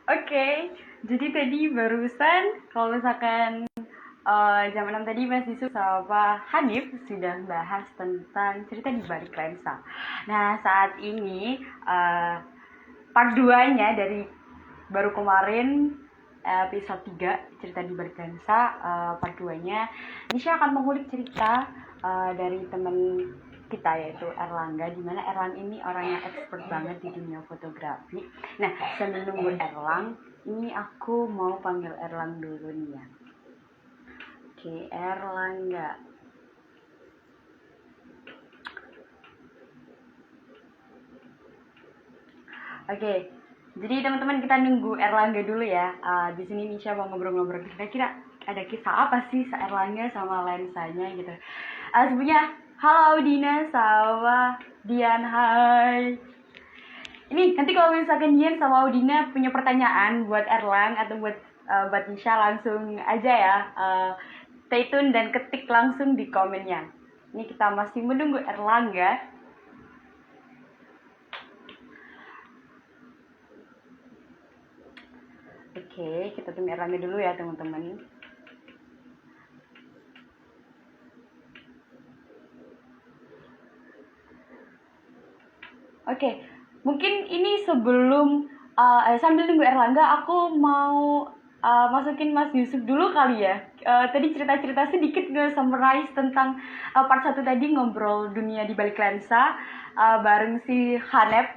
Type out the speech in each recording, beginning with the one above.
Oke, jadi tadi barusan kalau misalkan jam 6 tadi Mas Yusuf sama Hanif sudah bahas tentang cerita di balik lensa. Nah, saat ini part 2-nya dari baru kemarin episode 3 cerita di balik lensa, part 2-nya Nisha akan mengulik cerita dari teman kita yaitu Erlangga, di mana Erlang ini orang yang expert banget di dunia fotografi. Nah, sambil nunggu Erlang, ini aku mau panggil Erlang dulu nih ya. Oke, Erlangga. Oke, jadi teman-teman kita nunggu Erlangga dulu ya. Di sini Nisha mau ngobrol-ngobrol. Kira-kira ada kisah apa sih Erlangga sama lensanya gitu. Sebelumnya, halo Dina sama Dian, hai. Ini nanti kalau misalkan Dian sama Udina punya pertanyaan buat Erlang atau buat Nisha langsung aja ya. Stay tune dan ketik langsung di komennya. Ini kita masih menunggu Erlangga. Oke, kita tunggu Erlangga dulu ya teman-teman. Oke, mungkin ini sebelum sambil tunggu Erlangga, aku mau masukin Mas Yusuf dulu kali ya. Tadi cerita-cerita sedikit nge-summarize tentang part 1 tadi ngobrol dunia di balik lensa bareng si Hanep.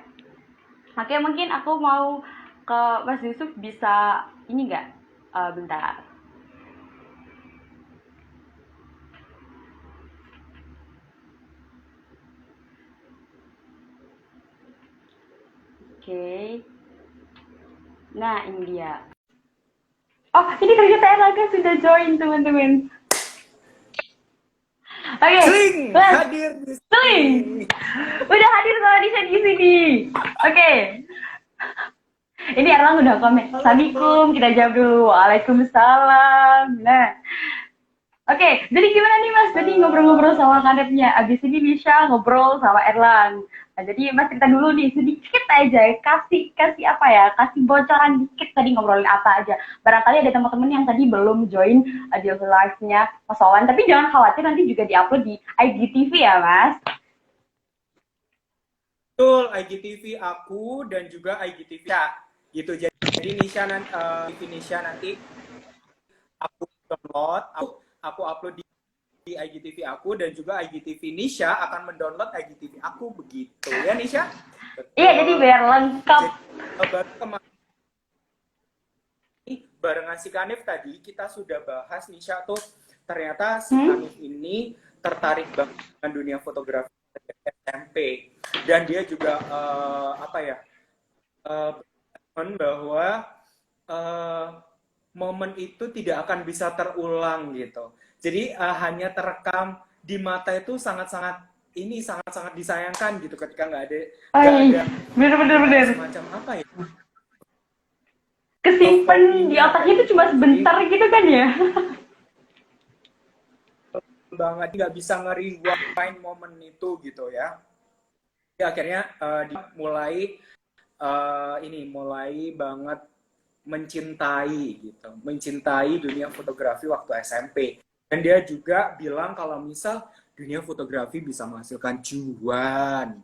Oke, mungkin aku mau ke Mas Yusuf, bisa ini nggak? Bentar. Oke. Nah, ini dia. Oh, ini ternyata Erlangga sudah join, teman-teman. Oke, Sling Mas. hadir di Sling. sini. Udah hadir sama Nisha di sini. Oke. Ini Erlang udah komen. Halo. Assalamualaikum, kita jawab dulu. Waalaikumsalam. Nah, oke, jadi gimana nih Mas? Tadi ngobrol-ngobrol sama kandidatnya. Abis ini Nisha ngobrol sama Erlang. Nah, jadi Mas cerita dulu nih, sedikit aja. Kasih apa ya? Kasih bocoran dikit tadi ngobrolin apa aja. Barangkali ada teman-teman yang tadi belum join di live-nya Mas Wawan. Tapi jangan khawatir, nanti juga diupload di IGTV ya Mas. Betul, IGTV aku dan juga IGTV ya, gitu. Jadi Nisha nanti aku download, aku upload di IGTV aku dan juga IGTV Nisha akan mendownload IGTV aku, begitu ya Nisha? Iya, jadi Betul. biar lengkap. Jadi baru kemarin barengan si Kanif tadi kita sudah bahas Nisha tuh, ternyata si Kanif ini tertarik banget dengan dunia fotografi dari SMP dan dia juga bahwa momen itu tidak akan bisa terulang gitu. Jadi hanya terekam di mata itu sangat-sangat disayangkan gitu ketika nggak ada Bener-bener. semacam apa ya, Kesimpan di fotokopinya otaknya kayak itu gitu. cuma Jadi sebentar gitu kan ya. banget nggak bisa nge-rewind momen itu gitu ya. Jadi akhirnya dia mulai banget mencintai dunia fotografi waktu SMP. Dan dia juga bilang kalau misal dunia fotografi bisa menghasilkan cuan.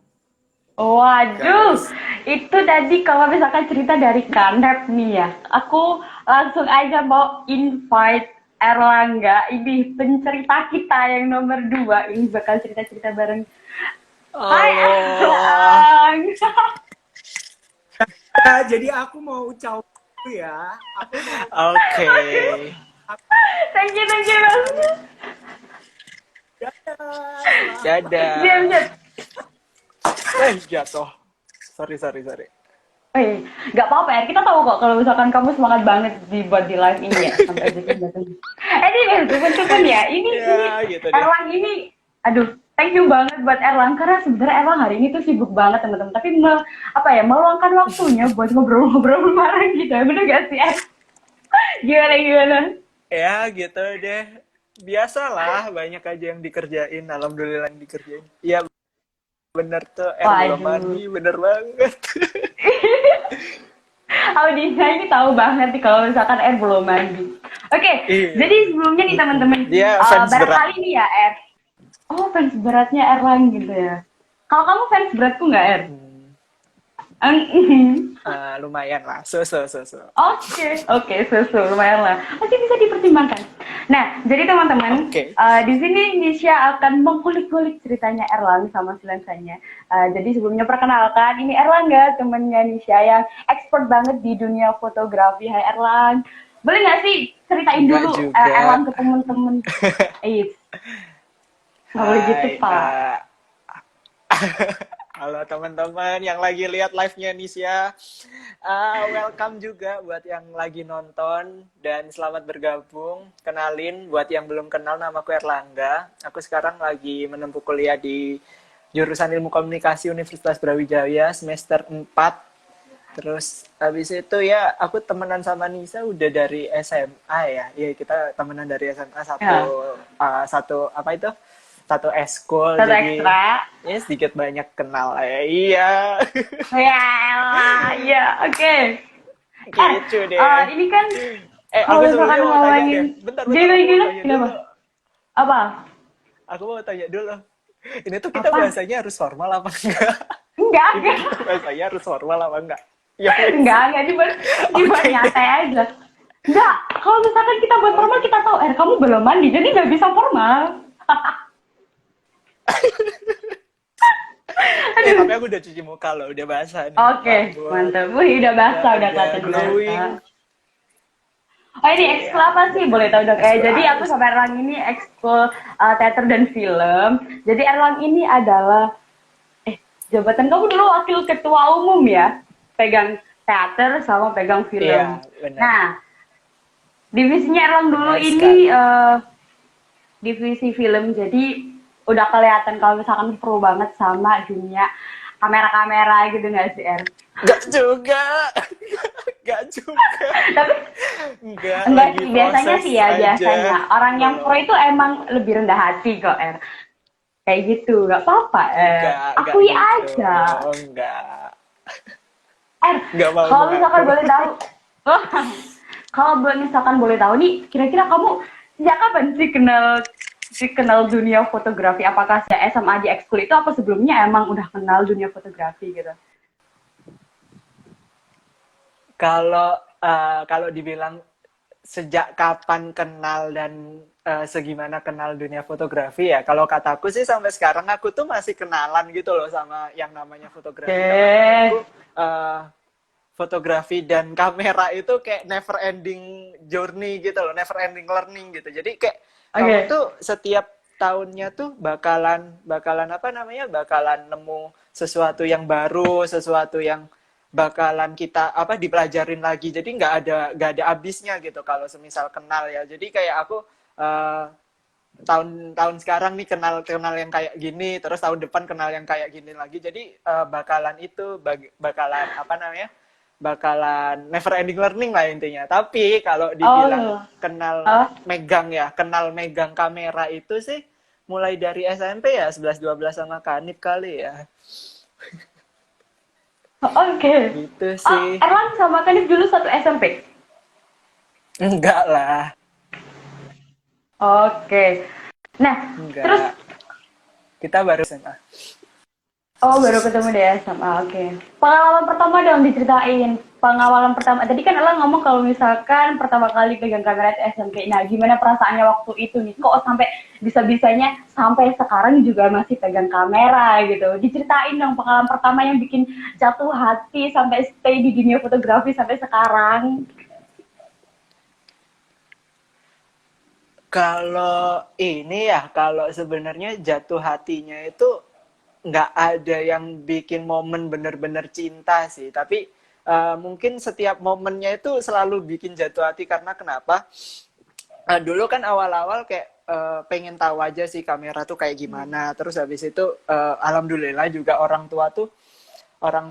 Waduh, Guys, itu tadi kalau misalkan cerita dari Kanep nih ya, aku langsung aja mau invite Erlangga, ini pencerita kita yang nomor 2, ini bakal cerita-cerita bareng. Hai Allah. Erlang. Jadi aku mau ucap ya. Aku mau Oke. Thank you Mas. dadah. Diam, Dadah. diam. Jatuh. Sorry. Nggak apa-apa ya. Kita tahu kok kalau misalkan kamu semangat banget buat di live ini ya. Sampai aja jatuh. Ini teman-teman ya. Ini Gitu deh. Erlang ini, aduh, thank you banget buat Erlang karena sebenarnya Erlang hari ini tuh sibuk banget teman-teman. Tapi meluangkan waktunya buat ngobrol-ngobrol bareng gitu. Bener gak sih? Gimana? Ya, gitu deh. Biasalah, banyak aja yang dikerjain. Alhamdulillah yang dikerjain. Iya, bener tuh. Belum Waduh. mandi, bener banget. Audiensnya ini tahu banget nih kalau misalkan R belum mandi. Oke, Iya. jadi sebelumnya nih teman-teman, Dia fans berat. barangkali nih ya R. Oh, fans beratnya Erlang gitu ya. Kalau kamu fans beratku nggak R? Lumayan lah. Oke, susu lumayan lah. Masih bisa dipertimbangkan. Nah, jadi teman-teman, Oke. di sini Nisha akan mengkulik-kulik ceritanya Erlang sama si Lensanya. Jadi sebelumnya perkenalkan, ini Erlangga, temennya Nisha yang expert banget di dunia fotografi. Hai Erlang, boleh nggak sih ceritain Enggak dulu juga. Erlang ke temen-temen? Nggak boleh gitu, Hai, Pak. halo teman-teman yang lagi lihat live-nya Nisha. Welcome juga buat yang lagi nonton dan selamat bergabung. Kenalin buat yang belum kenal, namaku Erlangga. Aku sekarang lagi menempuh kuliah di jurusan Ilmu Komunikasi Universitas Brawijaya semester 4. Terus habis itu ya aku temenan sama Nisa udah dari SMA ya. Iya, kita temenan dari SMA satu apa itu? Satu eskul, Satu jadi ekstra. ya sedikit banyak kenal ya. Iya. Ya, oke. Gitu deh. Ini kan Aku kalau sebelumnya misalkan mau tanya ngomongin deh. Bentar, gini, aku mau gini, tanya kenapa? dulu. Apa? Aku mau tanya dulu. Ini tuh kita Apa? bahasanya harus formal apa enggak? Enggak, Ini enggak. kita bahasanya harus formal apa enggak? Ya, Enggak, dibuat nyantai aja. Enggak, kalau misalkan kita buat formal, kita tahu, kamu belum mandi, jadi nggak bisa formal. tapi aku udah cuci muka loh, udah basah nih. Oke, mantap. Wih, udah basah, udah kelihatan glowing. basah. Oh, ini ekskul apa sih? Boleh tahu dong. Jadi aku sama Erlang ini ekskul teater dan film. Jadi Erlang ini adalah jabatan kamu dulu wakil ketua umum ya, pegang teater sama pegang film. Iya, benar. Nah, divisinya Erlang dulu Benar ini divisi film, jadi udah kelihatan kalau misalkan pro banget sama dunia kamera-kamera gitu nggak sih, Er? Enggak juga. Enggak juga. Tapi enggak sih, biasanya sih ya, biasanya. Orang yang pro itu emang lebih rendah hati kok, Er. Kayak gitu, nggak apa-apa, akui gitu. aja. Enggak. Kalau misalkan boleh tahu, kalau misalkan boleh tahu nih, kira-kira kamu sejak kapan sih kenal dunia fotografi? Apakah sejak SMA di ekskul itu, apa sebelumnya emang udah kenal dunia fotografi gitu? Kalau dibilang sejak kapan kenal dan segimana kenal dunia fotografi ya, kalau kataku sih sampai sekarang aku tuh masih kenalan gitu loh sama yang namanya fotografi. Karena aku fotografi dan kamera itu kayak never ending journey gitu loh, never ending learning gitu. Jadi kayak kamu tuh setiap tahunnya tuh bakalan apa namanya, bakalan nemu sesuatu yang baru, sesuatu yang bakalan kita dipelajarin lagi. Jadi nggak ada habisnya gitu kalau semisal kenal ya. Jadi kayak aku tahun sekarang nih kenal yang kayak gini, terus tahun depan kenal yang kayak gini lagi. Jadi bakalan bakalan never ending learning lah intinya. Tapi kalau dibilang kenal megang kamera itu sih mulai dari SMP ya, 11-12 sama Kanip kali ya. Oke. Gitu sih. Erlang sama Kanip dulu satu SMP? Enggak lah. Oke. Nah, enggak. Terus kita baru SMA. Oh, baru ketemu di SMA, oke. Pengalaman pertama dong diceritain. Pengalaman pertama, tadi kan Ella ngomong kalau misalkan pertama kali pegang kamera itu SMP. Nah, gimana perasaannya waktu itu nih? Kok sampai bisa-bisanya sampai sekarang juga masih pegang kamera gitu? Diceritain dong pengalaman pertama yang bikin jatuh hati sampai stay di dunia fotografi sampai sekarang. Kalau sebenarnya jatuh hatinya itu nggak ada yang bikin momen bener-bener cinta sih, tapi mungkin setiap momennya itu selalu bikin jatuh hati. Karena kenapa? Dulu kan awal-awal kayak pengen tahu aja sih kamera tuh kayak gimana. Terus habis itu alhamdulillah juga orang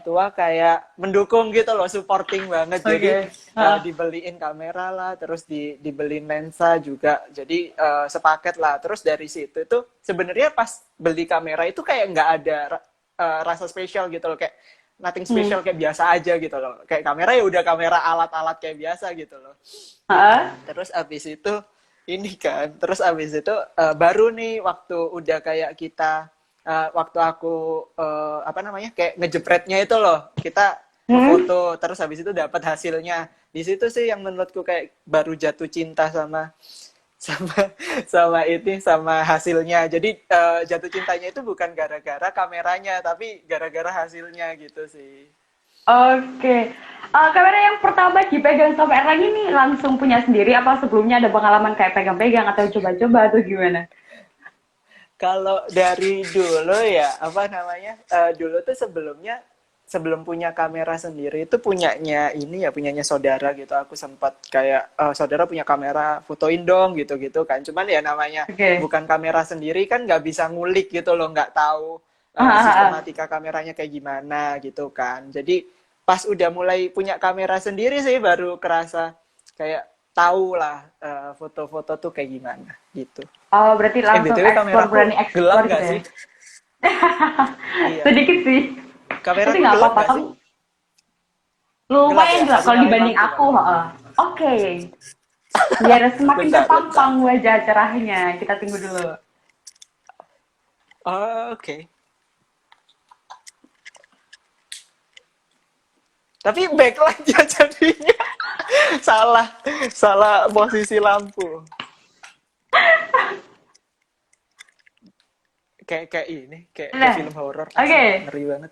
tua kayak mendukung gitu loh, supporting banget. Jadi dibeliin kamera lah, terus dibeliin lensa juga, jadi sepaket lah. Terus dari situ tuh sebenarnya pas beli kamera itu kayak nggak ada rasa spesial gitu loh, kayak nothing special, kayak biasa aja gitu loh. Kayak kamera ya udah kamera alat-alat kayak biasa gitu loh. Heeh. Terus abis itu ini kan, terus abis itu baru nih waktu udah kayak kita waktu aku apa namanya kayak ngejepretnya itu loh, kita foto terus habis itu dapat hasilnya. Di situ sih yang menurutku kayak baru jatuh cinta sama sama sama hasilnya. Jadi jatuh cintanya itu bukan gara-gara kameranya, tapi gara-gara hasilnya gitu sih. Oke. Kamera yang pertama dipegang sama Erlang ini langsung punya sendiri apa sebelumnya ada pengalaman kayak pegang-pegang atau coba-coba atau gimana? Kalau dari dulu ya, apa namanya? Dulu tuh sebelum punya kamera sendiri itu punyanya ini ya, punyanya saudara gitu. Aku sempat kayak saudara punya kamera, fotoin dong gitu-gitu kan. Cuman ya namanya Oke. bukan kamera sendiri kan nggak bisa ngulik gitu loh, nggak tahu Ah, ah, ah. sistematika kameranya kayak gimana gitu kan. Jadi pas udah mulai punya kamera sendiri sih baru kerasa kayak tahu lah foto-foto tuh kayak gimana gitu. Oh, berarti langsung BTW eksplor, kameraku berani gelap eksplor nggak gitu ya? sih? Iya. Sedikit sih. Tapi Kameraku nggak gelap apa-apa, nggak sih? kamu Gelap ya? lumayan gelap Aku kalau nyalain dibanding lampu aku. kali. Heeh. Oke. Biar semakin Bentar, bentar. terpampang wajah cerahnya. Kita tunggu dulu. Oh, oke. Tapi backlight ya jadinya. Salah, salah posisi lampu. Kayak ini, kayak Nah, film horor. oke. Asli, ngeri banget.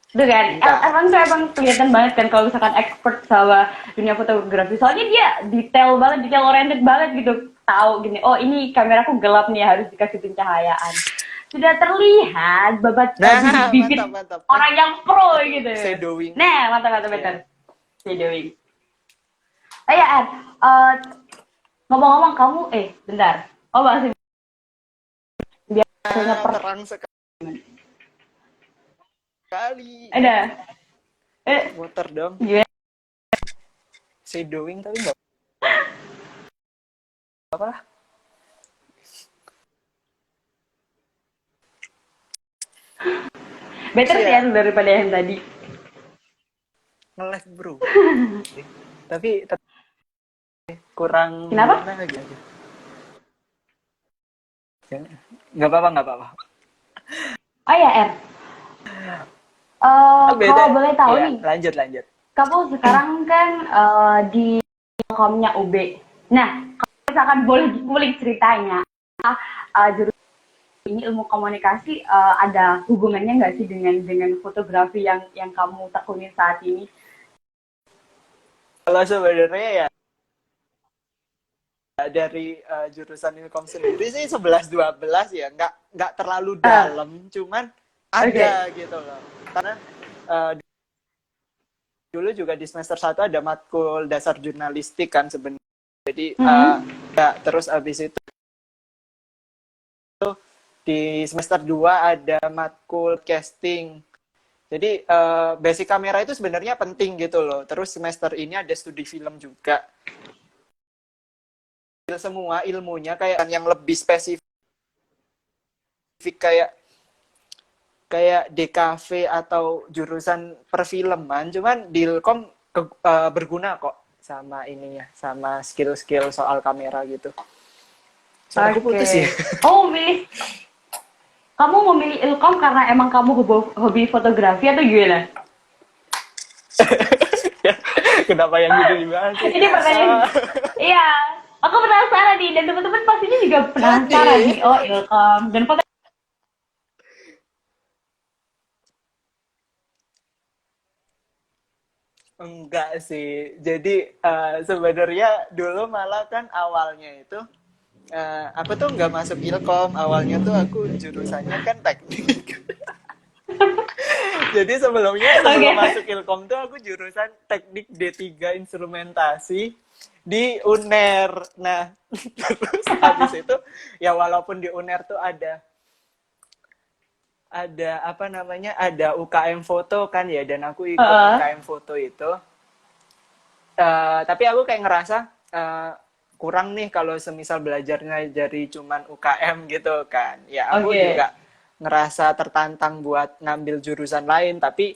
Tuh kan, Bentar. Erlang tuh emang kelihatan banget kan kalau misalkan expert sama dunia fotografi. Soalnya dia detail banget, detail oriented banget gitu. Tahu gini, oh ini kameraku gelap nih harus dikasih pencahayaan. Sudah terlihat babat Nah, bibit-bibit mantap, mantap. orang yang pro Itu gitu. shadowing. Nah, mantap mantap Iya. betul. Shadowing. Oh ya, ngomong-ngomong kamu, bentar. Oh masih biasanya Terang sekali. ada. Water dong. Gimana? Shadowing tapi nggak apa lah. Better sih Iya. ya daripada yang tadi. Nge-lag bro. tapi kurang Kenapa? gimana lagi aja. Nggak apa-apa, nggak apa-apa. Oh ya, Beda. kalau boleh tahu Iya, nih, lanjut. kamu sekarang kan di Telkomnya UB. Nah, kalau misalkan boleh dikulik ceritanya, jurusan ini ilmu komunikasi ada hubungannya nggak sih dengan fotografi yang kamu tekuni saat ini? Kalau sebenarnya ya dari jurusan Ilkom sendiri sih 11-12 ya, nggak terlalu dalam, cuman ada gitu loh. Karena dulu juga di semester 1 ada matkul dasar jurnalistik kan sebenarnya. Jadi ya, terus abis itu di semester 2 ada matkul casting. Jadi basic kamera itu sebenarnya penting gitu loh. Terus semester ini ada studi film juga. Semua ilmunya kayak yang lebih spesifik kayak DKV atau jurusan perfilman, cuman di Ilkom berguna kok sama ininya, sama skill-skill soal kamera gitu. Soalnya aku putus ya. Oh, kamu memilih Ilkom karena emang kamu hobi fotografi atau gimana? Kenapa yang gitu juga sih? Ini pertanyaan. Iya, aku penasaran nih dan teman-teman pastinya juga penasaran nih. Oh, Ilkom dan foto. Enggak sih. Jadi sebenarnya dulu malah kan awalnya itu aku tuh nggak masuk Ilkom. Awalnya tuh aku jurusannya kan teknik. Jadi sebelum masuk Ilkom tuh aku jurusan teknik D3 instrumentasi di UNER. Nah, terus habis itu ya walaupun di UNER tuh ada apa namanya, ada UKM foto kan ya, dan aku ikut UKM foto itu. Tapi aku kayak ngerasa kurang nih kalau semisal belajarnya dari cuman UKM gitu kan. Ya aku Oke. juga ngerasa tertantang buat ngambil jurusan lain, tapi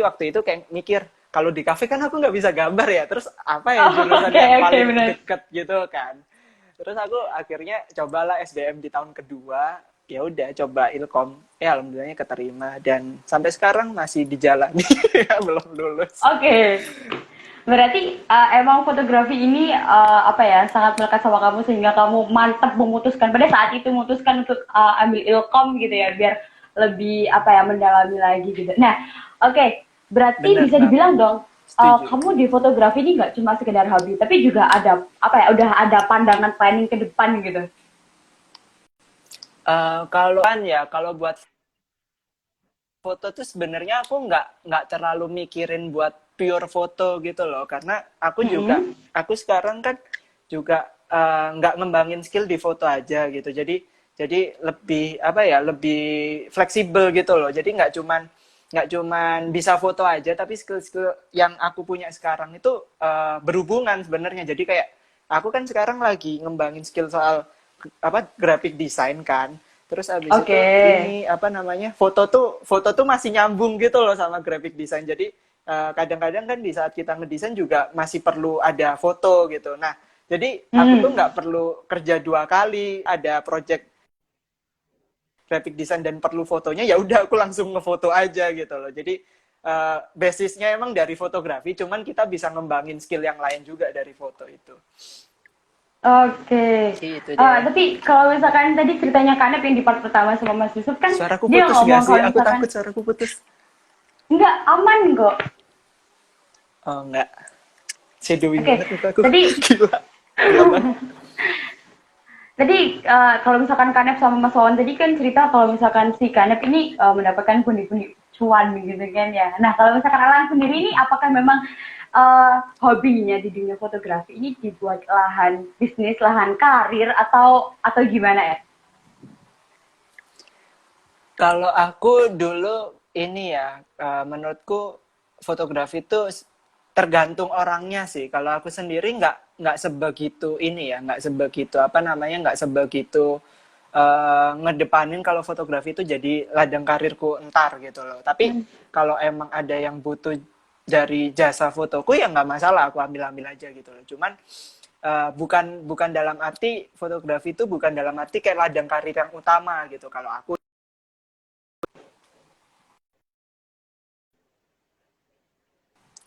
waktu itu kayak mikir kalau di kafe kan aku nggak bisa gambar ya, terus apa ya Oh, jurusan oke, yang oke, paling benar. deket gitu kan. Terus aku akhirnya cobalah SBM di tahun kedua, ya udah coba Ilkom, alhamdulillahnya keterima dan sampai sekarang masih dijalani, ya belum lulus. Oke. Berarti emang fotografi ini apa ya sangat melekat sama kamu sehingga kamu mantap memutuskan pada saat itu memutuskan untuk ambil ilkom gitu ya biar lebih apa ya mendalami lagi gitu. Nah, oke, berarti Bener bisa banget, dibilang dong setuju. kamu di fotografi ini nggak cuma sekedar hobi tapi juga ada apa ya udah ada pandangan planning ke depan gitu. Kalau kan ya, kalau buat foto tuh sebenarnya aku nggak terlalu mikirin buat pure foto gitu loh, karena Mm-mm. aku sekarang kan juga nggak ngembangin skill di foto aja gitu, jadi lebih apa ya, lebih fleksibel gitu loh, jadi nggak cuman bisa foto aja, tapi skill-skill yang aku punya sekarang itu berhubungan sebenarnya, jadi kayak aku kan sekarang lagi ngembangin skill soal apa graphic design kan. Terus abis itu Oke. ini apa namanya foto tuh masih nyambung gitu loh sama graphic design. Jadi kadang-kadang kan di saat kita ngedesain juga masih perlu ada foto gitu. Nah jadi aku tuh Hmm. nggak perlu kerja 2 kali, ada project graphic design dan perlu fotonya, ya udah aku langsung ngefoto aja gitu loh. Jadi basisnya emang dari fotografi, cuman kita bisa ngembangin skill yang lain juga dari foto itu. Oke. Gitu deh. Tapi kalau misalkan tadi ceritanya Kanep yang di part pertama sama Mas Yusuf kan Suaraku dia putus nggak ngomong sih? kalau Aku misalkan takut suaraku putus. enggak aman kok. Oh enggak. Shadowing Oke. banget muka aku. Tadi Gila. Gelap banget. tadi kalau misalkan Kanep sama Mas Wawan tadi kan cerita kalau misalkan si Kanep ini mendapatkan pundi-pundi cuan gitu kan ya. Nah, kalau misalkan Alan sendiri ini apakah memang hobinya di dunia fotografi ini dibuat lahan bisnis, lahan karir atau gimana ya? Kalau aku dulu ini ya, menurutku fotografi itu tergantung orangnya sih. Kalau aku sendiri nggak sebegitu ini ya, nggak sebegitu apa namanya, nggak sebegitu ngedepanin kalau fotografi itu jadi ladang karirku entar gitu loh. Tapi kalau emang ada yang butuh dari jasa fotoku ya nggak masalah, aku ambil-ambil aja gitu loh. Cuman bukan bukan dalam arti fotografi itu bukan dalam arti kayak ladang karir yang utama gitu. Kalau aku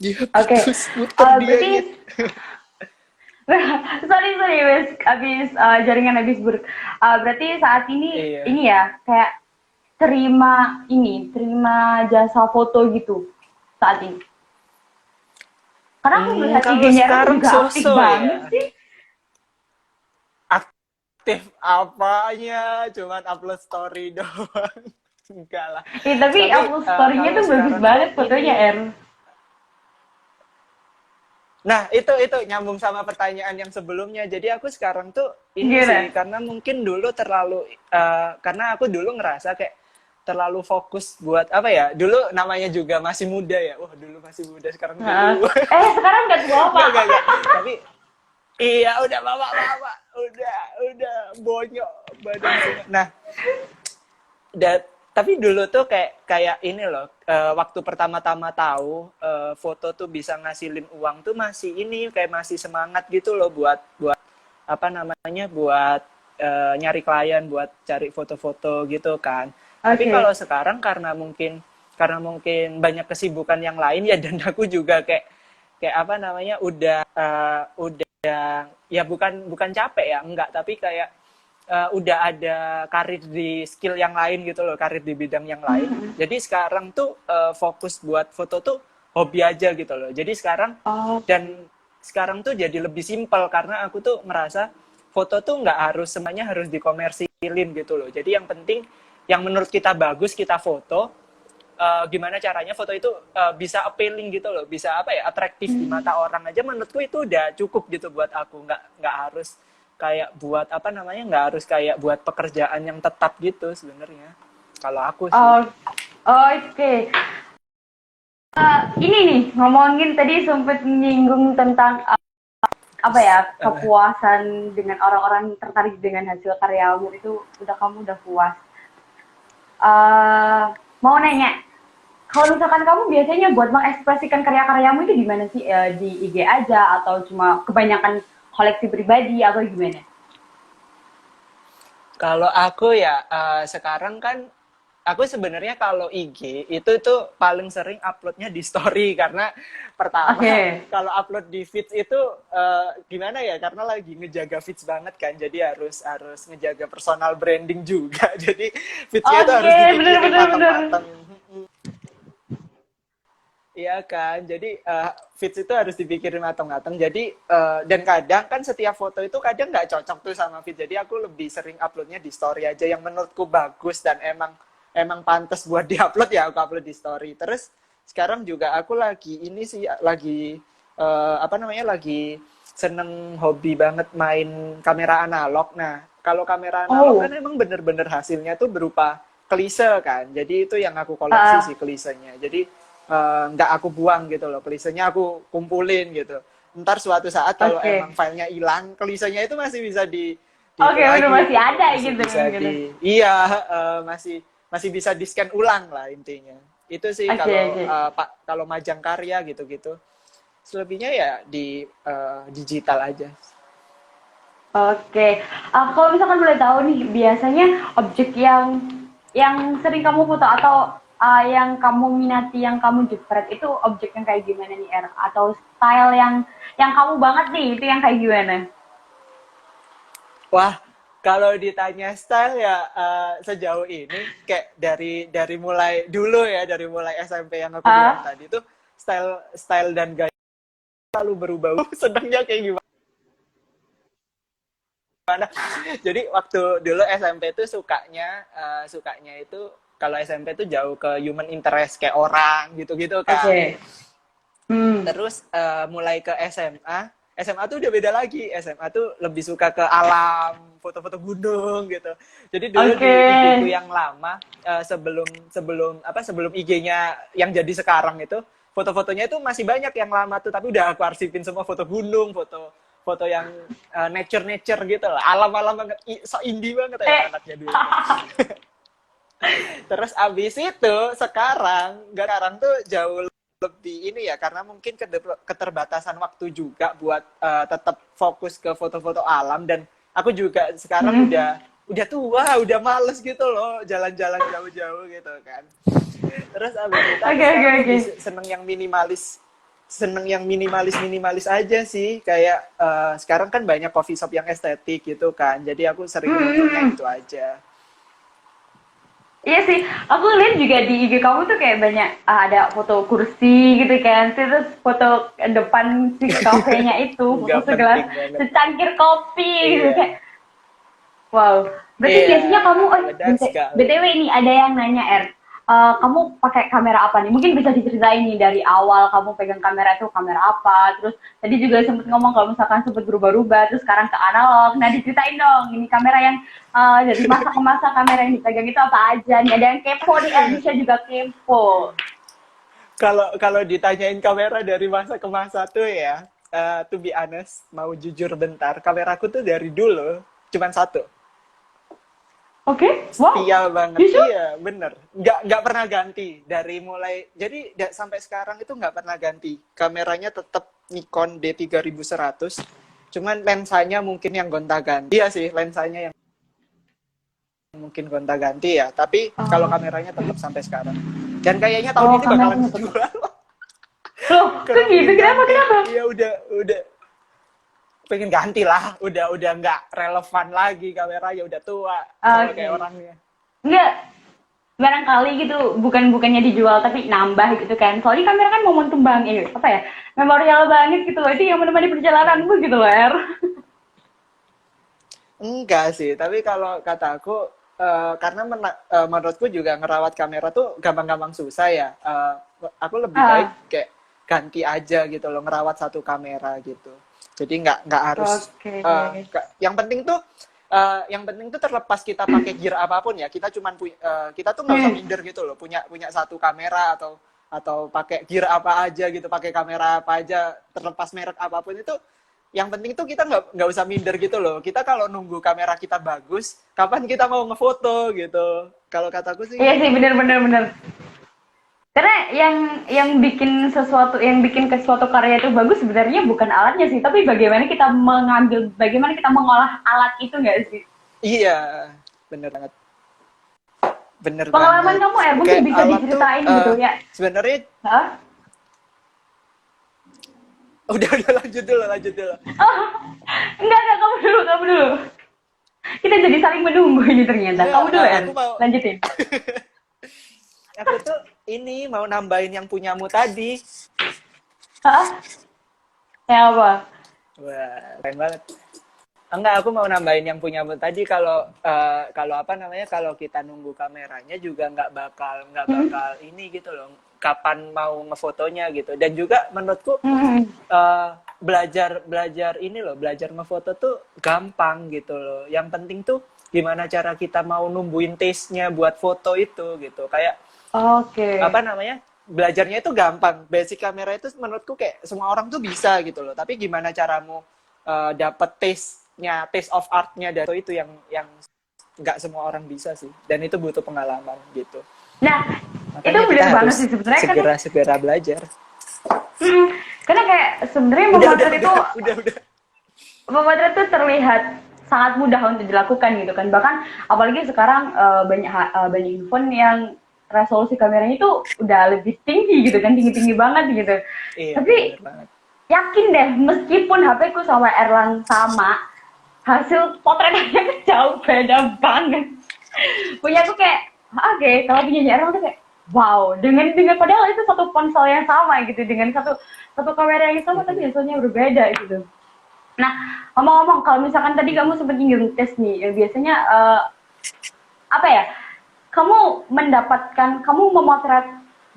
dia Oke. putus muter dia Berarti gitu. sorry wes habis jaringan habis buruk. Berarti saat Iya. ini ya kayak terima jasa foto gitu saat ini. Karena aku melihat Kalau IG-nya Ero sekarang juga aktif sosok banget ya. sih. Aktif apanya? Cuman upload story doang. Enggak lah. Tapi Tapi upload story-nya kalau tuh bagus sekarang banget tuh fotonya, ini. Er. Nah, itu nyambung sama pertanyaan yang sebelumnya. Jadi aku sekarang tuh ini sih, Gimana? karena mungkin dulu terlalu karena aku dulu ngerasa kayak terlalu fokus buat apa ya? Dulu namanya juga masih muda ya. Wah, dulu masih muda, sekarang udah Heeh. tua. Sekarang nggak tua, Pak. Enggak. Tapi iya, udah bapak-bapak, udah bonyok badan semua. Nah, tapi dulu tuh kayak ini loh, waktu pertama-tama tahu foto tuh bisa ngasilin uang tuh masih ini kayak masih semangat gitu loh buat buat apa namanya buat nyari klien, buat cari foto-foto gitu kan. Tapi kalau Oke. sekarang karena mungkin banyak kesibukan yang lain ya, dan aku juga kayak kayak apa namanya udah ya, bukan capek ya, enggak, tapi kayak udah ada karir di skill yang lain gitu loh, karir di bidang yang lain. Jadi sekarang tuh fokus buat foto tuh hobi aja gitu loh. Jadi Oh, sekarang tuh jadi lebih simpel karena aku tuh merasa foto tuh nggak harus semuanya harus dikomersilin gitu loh. Jadi yang penting yang menurut kita bagus kita foto, gimana caranya foto itu bisa appealing gitu loh, bisa apa ya, atraktif di mata orang aja, menurutku itu udah cukup gitu buat aku, nggak harus kayak buat apa namanya, nggak harus kayak buat pekerjaan yang tetap gitu sebenarnya kalau aku sih. oh, oke. Ini nih ngomongin tadi sempat menyinggung tentang apa ya, kepuasan dengan orang-orang tertarik dengan hasil karyamu itu kamu udah puas. Mau nanya, kalau misalkan kamu biasanya buat mengekspresikan karya-karyamu itu di mana sih? Di IG aja atau cuma kebanyakan koleksi pribadi atau gimana? Kalau aku ya sekarang kan aku sebenarnya kalau IG itu paling sering uploadnya di story karena pertama kalau upload di feeds itu gimana ya, karena lagi ngejaga feeds banget kan, jadi harus ngejaga personal branding juga. Jadi feedsnya itu harus dipikirin matang-matang. Iya kan, jadi feeds itu harus dipikirin matang-matang. Jadi dan kadang kan setiap foto itu kadang nggak cocok tuh sama feed. Jadi aku lebih sering uploadnya di story aja yang menurutku bagus dan emang pantas buat diupload, ya aku upload di story. Terus sekarang juga aku lagi lagi seneng hobi banget main kamera analog. Nah, kalau kamera analog kan emang bener-bener hasilnya tuh berupa klise kan. Jadi itu yang aku koleksi sih klisenya. Jadi nggak aku buang gitu loh, klisenya aku kumpulin gitu. Ntar suatu saat kalau emang filenya hilang, klisenya itu masih bisa udah masih ada gitu. Iya, masih bisa di scan ulang lah intinya. Itu sih kalau majang karya gitu-gitu. Selebihnya ya di digital aja. Kalau misalkan boleh tahu nih, biasanya objek yang sering kamu foto atau yang kamu minati, yang kamu jepret itu objek yang kayak gimana nih, atau style yang kamu banget nih, itu yang kayak gimana? Wah, kalau ditanya style ya sejauh ini kayak dari mulai dulu ya, dari mulai SMP yang aku bilang tadi tuh style dan gaya selalu berubah. Sedangnya kayak gimana? Jadi waktu dulu SMP tuh sukanya itu kalau SMP tuh jauh ke human interest, kayak orang gitu-gitu kan. Terus mulai ke SMA tuh udah beda lagi. SMA tuh lebih suka ke alam, foto-foto gunung gitu. Jadi dulu di IG-ku yang lama sebelum IG-nya yang jadi sekarang itu, foto-fotonya itu masih banyak yang lama tuh, tapi udah aku arsipin semua, foto gunung, foto yang nature gitu lah, alam-alam banget, so indie banget ya anaknya dulu. Terus abis itu sekarang tuh jauh lebih ini ya, karena mungkin keterbatasan waktu juga buat tetap fokus ke foto-foto alam, dan aku juga sekarang udah tua, udah males gitu loh jalan-jalan jauh-jauh gitu kan. Terus abis itu seneng yang minimalis aja sih, kayak sekarang kan banyak coffee shop yang estetik gitu kan, jadi aku sering nontonnya itu aja. Iya sih, aku lihat juga di IG kamu tuh kayak banyak ada foto kursi gitu kan, terus foto depan si kafenya itu, foto segelas secangkir kopi gitu kayak. Wow, berarti biasanya kamu, BTW ini ada yang nanya, kamu pakai kamera apa nih? Mungkin bisa diceritain nih dari awal kamu pegang kamera itu kamera apa, terus tadi juga sempat ngomong kalau misalkan sempat berubah-ubah, terus sekarang ke analog. Nah diceritain dong, ini kamera yang dari masa ke masa kamera yang dipegang itu apa aja nih? Ada yang kepo nih, Anisha juga kepo. Kalau ditanyain kamera dari masa ke masa tuh ya, to be honest, mau jujur bentar, kameraku tuh dari dulu cuman satu. Setia banget. Iya, bener. Nggak pernah ganti. Dari mulai, jadi sampai sekarang itu nggak pernah ganti. Kameranya tetap Nikon D3100. Cuman lensanya mungkin yang gonta-ganti. Iya sih, lensanya yang mungkin gonta-ganti ya. Tapi kalau kameranya tetap sampai sekarang. Dan kayaknya tahun ini bakalan dijual. Loh, kok gitu? Kenapa? Iya, udah pengen ganti lah, udah nggak relevan lagi kameranya, udah tua kayak orangnya. Enggak, barangkali gitu, bukannya dijual tapi nambah gitu kan, soalnya kamera kan momentum banget, apa ya, memorial banget gitu loh, itu yang menemani perjalananmu gitu loh, Enggak sih, tapi kalau kata aku karena menurutku juga ngerawat kamera tuh gampang-gampang susah ya, aku lebih baik kayak ganti aja gitu loh, ngerawat satu kamera gitu. Jadi nggak harus. Yang penting tuh terlepas kita pakai gear apapun ya, kita tuh nggak usah minder gitu loh, punya satu kamera atau pakai gear apa aja gitu, pakai kamera apa aja, terlepas merek apapun itu yang penting tuh kita nggak usah minder gitu loh. Kita kalau nunggu kamera kita bagus, kapan kita mau ngefoto gitu. Kalau kataku sih Iya sih, gitu. bener bener bener. Karena yang bikin ke suatu karya itu bagus sebenarnya bukan alatnya sih, tapi bagaimana kita mengolah alat itu nggak sih? Iya, bener banget. Bener Pengalaman banget. kamu, mungkin Kayak bisa alat tuh diceritain gitu ya? sebenarnya Hah? udah lanjut dulu. Enggak, kamu dulu. Kita jadi saling menunggu ini ternyata. Enggak, Kamu dulu, aku mau lanjutin. aku tuh ini mau nambahin yang punyamu tadi. Hah? Yang apa? Wah, keren banget. Enggak, aku mau nambahin yang punyamu tadi kalau apa namanya kalau kita nunggu kameranya juga nggak Hmm? bakal ini gitu loh. Kapan mau ngefotonya gitu. Dan juga menurutku Hmm. belajar ini loh, belajar ngefoto tuh gampang gitu loh. Yang penting tuh gimana cara kita mau numbuhin taste-nya buat foto itu gitu. Kayak Oke. apa namanya? Belajarnya itu gampang. Basic kamera itu menurutku kayak semua orang tuh bisa gitu loh. Tapi gimana caramu dapet taste of art-nya dari itu yang nggak semua orang bisa sih. Dan itu butuh pengalaman gitu. Nah, itu Makanya kita bener banget harus sih sebenarnya kan. segera belajar. Mm, karena kayak sebenarnya memotret itu terlihat sangat mudah untuk dilakukan gitu kan. Bahkan apalagi sekarang banyak handphone yang resolusi kameranya itu udah lebih tinggi gitu kan, tinggi-tinggi banget gitu. Iya, Tapi bener banget. yakin deh, meskipun HP ku sama Erlang sama, hasil potretnya jauh beda banget. Punya aku kayak, oke, kalau punya Erlang tuh kayak, wow, dengan padahal itu satu ponsel yang sama gitu, dengan satu satu kamera yang sama tapi hasilnya berbeda gitu. Nah, ngomong-ngomong, kalau misalkan tadi kamu sempat nyinggung tes nih, biasanya apa ya? Kamu memotret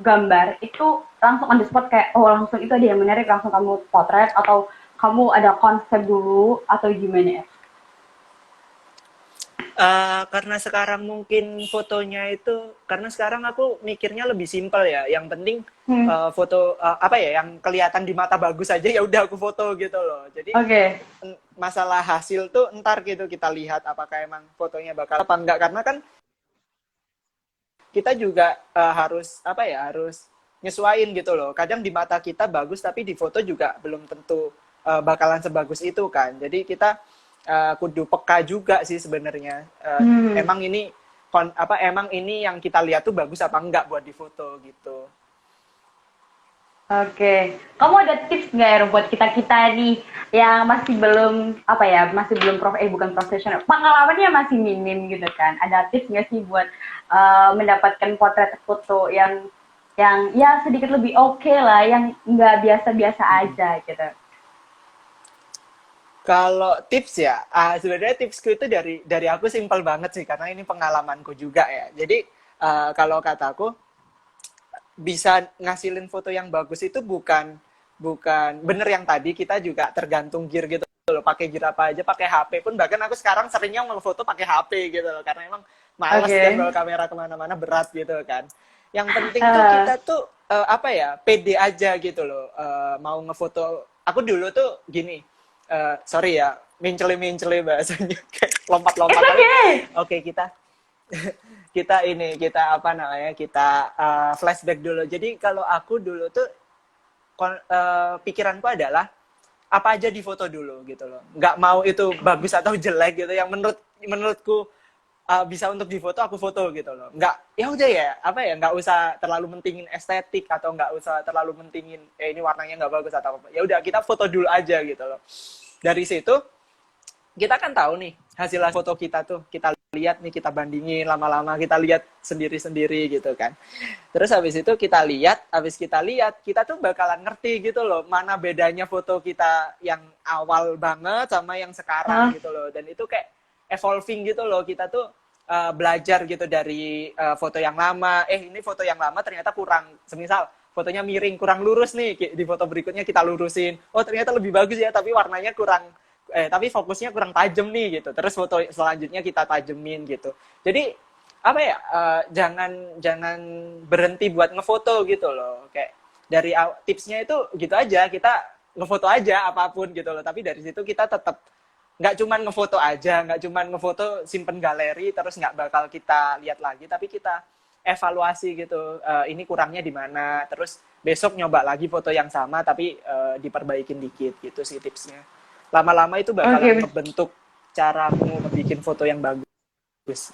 gambar itu langsung on the spot kayak, oh langsung itu ada yang menarik langsung kamu potret atau kamu ada konsep dulu atau gimana ya? Karena sekarang mungkin fotonya itu karena sekarang aku mikirnya lebih simpel ya. Yang penting Hmm. foto apa ya yang kelihatan di mata bagus aja ya udah aku foto gitu loh. Jadi Oke. masalah hasil tuh ntar gitu kita lihat apakah emang fotonya bakal apa enggak karena kan kita juga harus apa ya harus nyesuaiin gitu loh. Kadang di mata kita bagus tapi di foto juga belum tentu bakalan sebagus itu kan. Jadi kita kudu peka juga sih sebenarnya. Hmm. Emang ini yang kita lihat tuh bagus apa enggak buat di foto gitu. Oke, kamu ada tips nggak ya buat kita nih yang masih belum apa ya, masih belum bukan profesional, pengalamannya masih minim gitu kan? Ada tips nggak sih buat mendapatkan potret foto yang ya sedikit lebih oke lah, yang nggak biasa-biasa aja gitu? Kalau tips ya, sebenarnya tipsku itu dari aku simpel banget sih karena ini pengalamanku juga ya. Jadi kalau kataku bisa ngasilin foto yang bagus itu bukan bukan bener yang tadi kita juga tergantung gear gitu loh pakai gear apa aja pakai HP pun bahkan aku sekarang seringnya foto pakai HP gitu loh karena emang males kan Oke. bawa kamera kemana-mana berat gitu kan yang penting tuh Eh, kita tuh apa ya pede aja gitu loh. Mau ngefoto aku dulu tuh gini sorry ya mencele bahasanya kayak lompat-lompat it's tapi okay. oke kita kita apa namanya kita flashback dulu jadi kalau aku dulu tuh pikiranku adalah apa aja di foto dulu gitu loh nggak mau itu bagus atau jelek gitu yang menurutku bisa untuk difoto aku foto gitu loh nggak ya udah ya apa ya nggak usah terlalu mentingin estetik atau nggak usah terlalu mentingin ini warnanya nggak bagus atau apa ya udah kita foto dulu aja gitu loh dari situ kita kan tahu nih hasil foto kita tuh kita lihat nih kita bandingin lama-lama kita lihat sendiri-sendiri gitu kan terus habis kita lihat kita tuh bakalan ngerti gitu loh mana bedanya foto kita yang awal banget sama yang sekarang Hah? gitu loh dan itu kayak evolving gitu loh kita tuh belajar gitu dari foto yang lama ini foto yang lama ternyata kurang semisal fotonya miring kurang lurus nih di foto berikutnya kita lurusin oh ternyata lebih bagus ya tapi warnanya kurang tapi fokusnya kurang tajam nih gitu. Terus foto selanjutnya kita tajemin gitu. Jadi apa ya? Jangan berhenti buat ngefoto gitu loh. Kayak dari tipsnya itu gitu aja kita ngefoto aja apapun gitu loh. Tapi dari situ kita tetap nggak cuman ngefoto aja, nggak cuman ngefoto simpen galeri terus nggak bakal kita lihat lagi, tapi kita evaluasi gitu. Ini kurangnya di mana, terus besok nyoba lagi foto yang sama tapi diperbaikin dikit gitu sih tipsnya. Lama-lama itu bakalan membentuk caramu bikin foto yang bagus.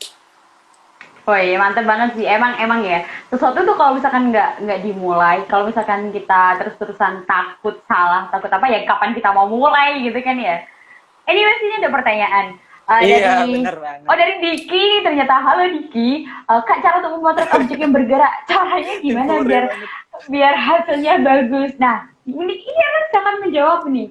Oh iya, mantep banget sih. Emang ya. Sesuatu tuh kalau misalkan nggak dimulai, kalau misalkan kita terus-terusan takut salah, takut apa ya, kapan kita mau mulai gitu kan ya. Anyways, ini ada pertanyaan. Iya, Dari, bener banget. dari Diki, ternyata. Halo Diki. Kak, cara untuk memotret objek yang bergerak, caranya gimana biar hasilnya bagus? Nah, ini harus akan menjawab nih.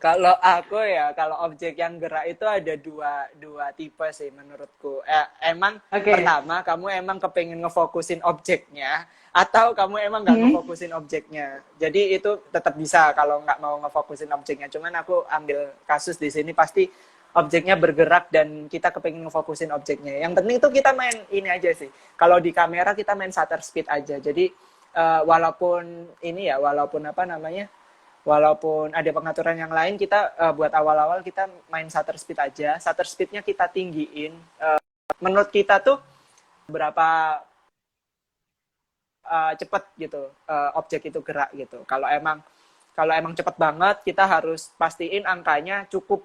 Kalau aku ya, kalau objek yang gerak itu ada dua tipe sih menurutku. Emang pertama, kamu emang kepengen ngefokusin objeknya, atau kamu emang nggak ngefokusin objeknya. Jadi itu tetap bisa kalau nggak mau ngefokusin objeknya. Cuman aku ambil kasus di sini pasti objeknya bergerak dan kita kepengen ngefokusin objeknya. Yang penting itu kita main ini aja sih. Kalau di kamera kita main shutter speed aja. Jadi walaupun walaupun ada pengaturan yang lain, kita buat awal-awal kita main shutter speed aja. Shutter speednya kita tinggiin. Menurut kita tuh berapa cepet gitu objek itu gerak gitu. Kalau emang cepet banget, kita harus pastiin angkanya cukup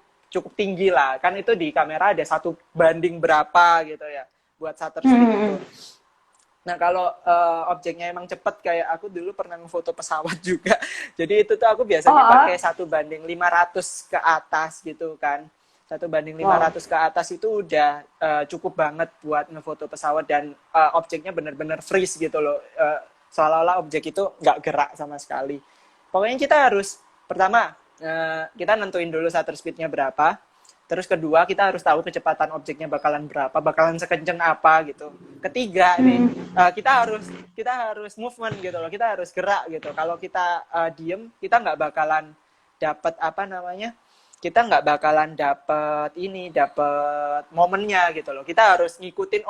tinggi lah. Kan itu di kamera ada 1:berapa gitu ya buat shutter speed itu. Nah, kalau objeknya emang cepet, kayak aku dulu pernah ngefoto pesawat juga. Jadi itu tuh aku biasanya pakai 1:500 ke atas gitu kan. 1:500 ke atas itu udah cukup banget buat ngefoto pesawat, dan objeknya bener-bener freeze gitu loh. Seolah-olah objek itu nggak gerak sama sekali. Pokoknya kita harus, pertama, kita nentuin dulu shutter speed-nya berapa. Terus kedua, kita harus tahu kecepatan objeknya bakalan berapa, bakalan sekenceng apa gitu. Ketiga nih, kita harus movement gitu loh, kita harus gerak gitu. Kalau kita diem, kita nggak bakalan dapat kita nggak bakalan dapat momennya gitu loh. Kita harus ngikutin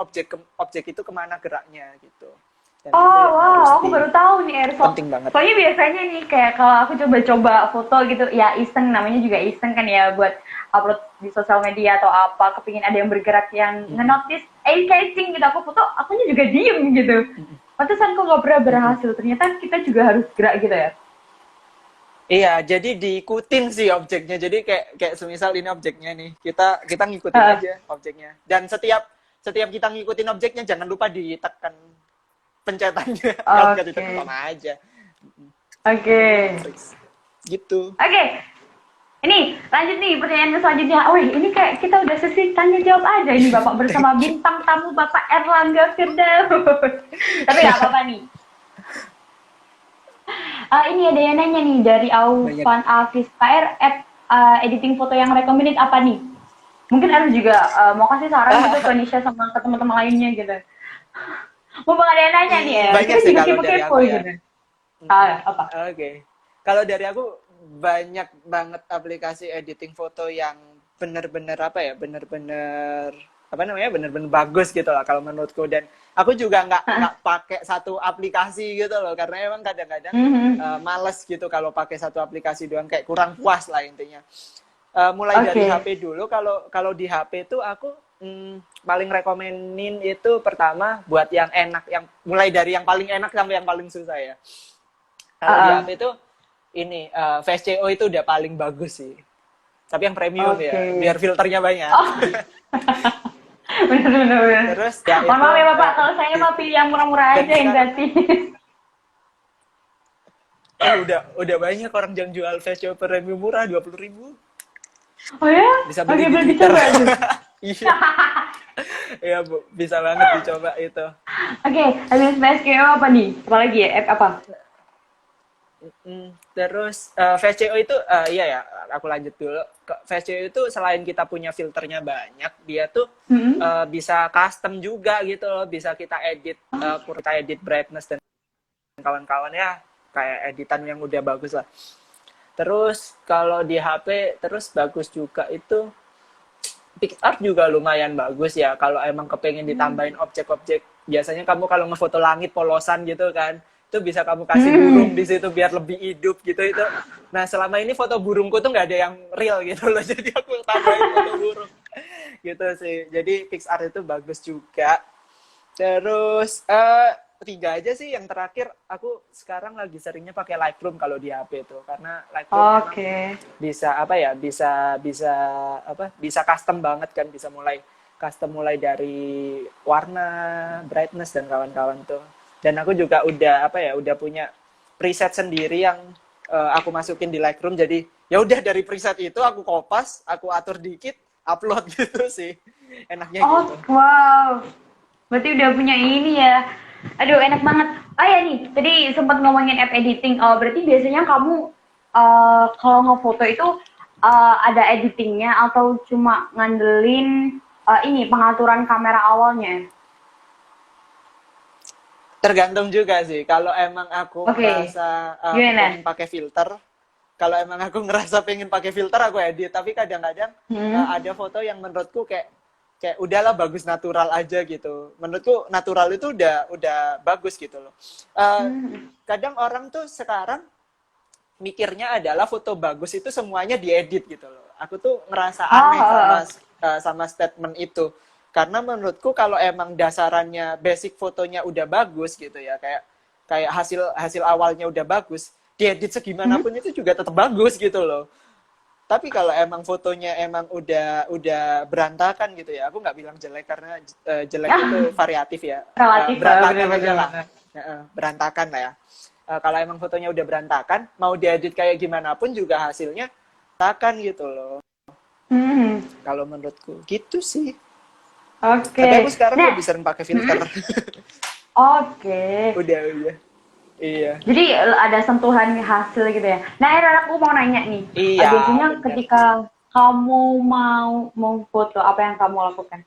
objek itu kemana geraknya gitu. Dan wow, aku baru tahu nih, Erso. Penting banget. Soalnya biasanya nih, kayak kalau aku coba-coba foto gitu, ya iseng, namanya juga iseng kan ya, buat upload di sosial media atau apa, kepingin ada yang bergerak yang nge-notice, catching gitu, aku foto, akunya juga diem gitu. Pantesan kok nggak pernah berhasil, ternyata kita juga harus gerak gitu ya. Iya, jadi diikutin sih objeknya. Jadi kayak semisal ini objeknya nih, kita ngikutin aja objeknya. Dan setiap kita ngikutin objeknya, jangan lupa ditekan pencetannya. Kalau nggak ditekan sama aja. Gitu. Oke. Ini lanjut nih pertanyaan selanjutnya. Wih, ini kayak kita udah sesi tanya jawab aja ini Bapak bersama bintang tamu Bapak Erlangga Firdaus. Tapi nggak apa-apa nih. Ini ada yang nanya nih dari Aufan Afis PR editing foto yang recommended apa nih? Mungkin harus juga mau kasih saran gitu ke Nisha sama ke teman-teman lainnya gitu. Mumpung ada yang nanya nih ya. Banyak sih kalau dari aku ya. Gitu. Apa? Oke. Kalau dari aku banyak banget aplikasi editing foto yang bener-bener bagus gitu lah kalau menurutku. Dan aku juga nggak pakai satu aplikasi gitu loh, karena emang kadang-kadang males gitu kalau pakai satu aplikasi doang, kayak kurang puas lah intinya. Mulai dari HP dulu. Kalau di HP tuh aku paling rekomenin itu pertama buat yang enak, yang mulai dari yang paling enak sampai yang paling susah ya. Kalau di HP itu ini VSCO itu udah paling bagus sih. Tapi yang premium ya, biar filternya banyak. Bener. Terus ya mohon maaf ya Bapak, kalau saya mau pilih yang murah-murah aja yang gratis. Udah banyak orang yang jual VSCO premium murah 20.000. Oh ya? Bisa beli di Twitter. Iya. Iya, Bu. Bisa banget dicoba itu. Oke, habis VSCO apa nih? Apa lagi ya? App apa? Terus VSCO itu iya ya, aku lanjut dulu. VSCO itu selain kita punya filternya banyak, dia tuh bisa custom juga gitu loh, bisa kita edit brightness dan kawan-kawan ya, kayak editan yang udah bagus lah. Terus kalau di HP terus bagus juga itu PicsArt juga lumayan bagus ya, kalau emang kepengen ditambahin objek-objek. Biasanya kamu kalau ngefoto langit polosan gitu kan, itu itu bisa kamu kasih burung di situ biar lebih hidup gitu itu. Nah selama ini foto burungku tuh nggak ada yang real gitu loh, jadi aku tambahin foto burung gitu sih. Jadi PixArt itu bagus juga. Terus 3 aja sih yang terakhir. Aku sekarang lagi seringnya pakai Lightroom kalau di HP itu, karena Lightroom memang bisa apa ya, bisa custom banget kan, bisa mulai dari warna, brightness dan kawan-kawan tuh. Dan aku juga udah punya preset sendiri yang aku masukin di Lightroom. Jadi ya udah dari preset itu aku kopas, aku atur dikit, upload gitu sih. Enaknya gitu. Wow. Berarti udah punya ini ya. Aduh, enak banget. Oh ya nih, tadi sempat ngomongin app editing. Oh, berarti biasanya kamu kalau ngefoto itu ada editingnya atau cuma ngandelin ini pengaturan kamera awalnya? Tergantung juga sih. Kalau emang aku merasa pengen pakai filter, kalau emang aku ngerasa pengen pakai filter aku edit. Tapi kadang-kadang ada foto yang menurutku kayak udahlah bagus natural aja gitu. Menurutku natural itu udah bagus gitu loh. Kadang orang tuh sekarang mikirnya adalah foto bagus itu semuanya diedit gitu loh. Aku tuh ngerasa aneh sama statement itu. Karena menurutku kalau emang dasarannya basic fotonya udah bagus gitu ya, kayak hasil awalnya udah bagus, diedit segimanapun itu juga tetap bagus gitu loh. Tapi kalau emang fotonya emang udah berantakan gitu ya, aku nggak bilang jelek karena jelek itu variatif ya. Relatif, berantakan aja lah. Berantakan lah ya. Kalau emang fotonya udah berantakan, mau diedit kayak gimana pun juga hasilnya berantakan gitu loh. Kalau menurutku gitu sih. Tapi aku sekarang lebih sering pakai filter. Udah. Iya. Jadi ada sentuhan hasil gitu ya. Nah, aku mau nanya nih. Iya. Biasanya ketika kamu mau foto, apa yang kamu lakukan?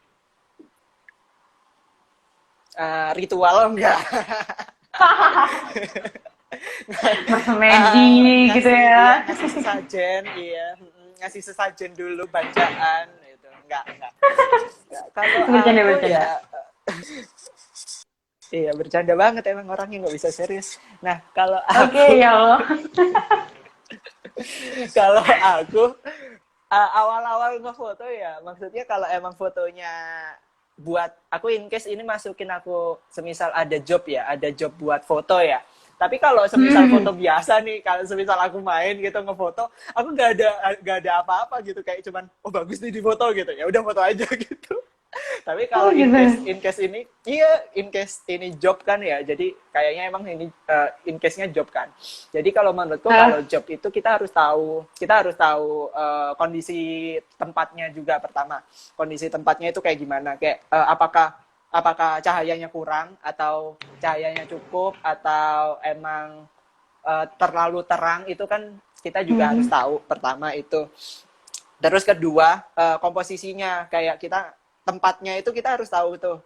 Ritual enggak? Bersemedi gitu ya. Ngasih sesajen, iya. Ngasih sesajen dulu bacaan gitu. Enggak. Kalau aku ya iya, bercanda banget emang orangnya, nggak bisa serius. Nah, kalau aku ya Allah. Kalau aku awal-awal ngefoto ya, maksudnya kalau emang fotonya buat aku in case ini masukin aku semisal ada job buat foto ya. Tapi kalau semisal foto biasa nih, kalau semisal aku main gitu ngefoto, aku nggak ada apa-apa gitu, kayak cuman bagus nih di foto gitu. Ya udah foto aja gitu. Tapi kalau in case ini job kan ya, jadi kayaknya emang ini in case-nya job kan. Jadi kalau menurutku kalau job itu kita harus tahu kondisi tempatnya juga pertama. Kondisi tempatnya itu kayak gimana? Kayak apakah cahayanya kurang atau cahayanya cukup atau emang terlalu terang, itu kan kita juga harus tahu pertama itu. Terus kedua, komposisinya, kayak tempatnya itu kita harus tahu tuh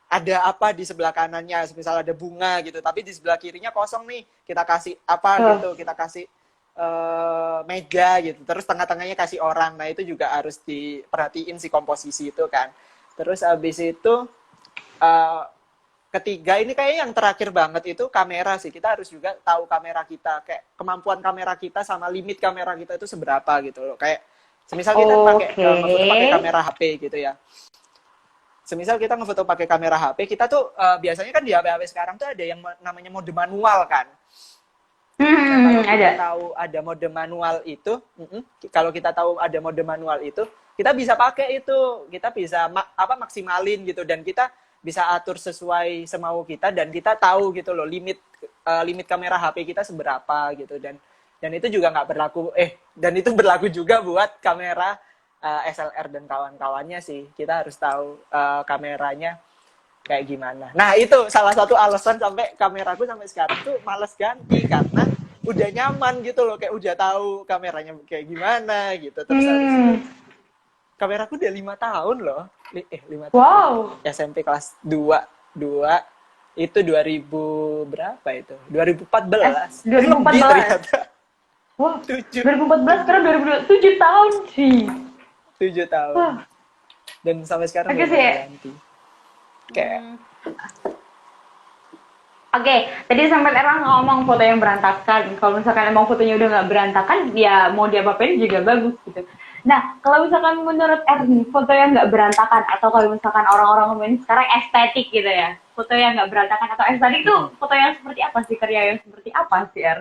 ada apa di sebelah kanannya, misal ada bunga gitu, tapi di sebelah kirinya kosong nih, kita kasih apa gitu, kita kasih meja gitu, terus tengah-tengahnya kasih orang. Nah itu juga harus diperhatiin si komposisi itu kan. Terus abis itu ketiga, ini kayaknya yang terakhir banget itu kamera sih. Kita harus juga tahu kamera kita, kayak kemampuan kamera kita sama limit kamera kita itu seberapa gitu loh. Kayak semisal kita ngefoto pakai kamera HP gitu ya. Semisal kita ngefoto pakai kamera HP, kita tuh biasanya kan di HP-HP sekarang tuh ada yang namanya mode manual kan. Kalau kita tahu ada mode manual itu, kita bisa pakai itu, kita bisa maksimalin gitu, dan kita bisa atur sesuai semau kita, dan kita tahu gitu loh limit kamera HP kita seberapa gitu, dan itu juga nggak berlaku dan itu berlaku juga buat kamera SLR dan kawan-kawannya sih. Kita harus tahu kameranya kayak gimana. Nah itu salah satu alasan sampai kameraku sampai sekarang tuh males ganti, karena udah nyaman gitu loh, kayak udah tahu kameranya kayak gimana gitu. Terus habis itu kameraku udah 5 tahun loh. 5 tahun. Wow. SMP kelas 2 itu 2000 berapa itu? 2014. 2014. Lebih ternyata. Wah, 2014 sekarang 2007 tahun sih. 7 tahun. Wah. Dan sampai sekarang belum ganti. Kayak Oke, tadi sampai Erlang ngomong foto yang berantakan. Kalau misalkan emang fotonya udah nggak berantakan, ya mau diapa-apain juga bagus gitu. Nah, kalau misalkan menurut Erni, foto yang nggak berantakan, atau kalau misalkan orang-orang ngomongin sekarang estetik gitu ya, foto yang nggak berantakan atau estetik itu foto yang seperti apa sih, karya yang seperti apa sih, Er?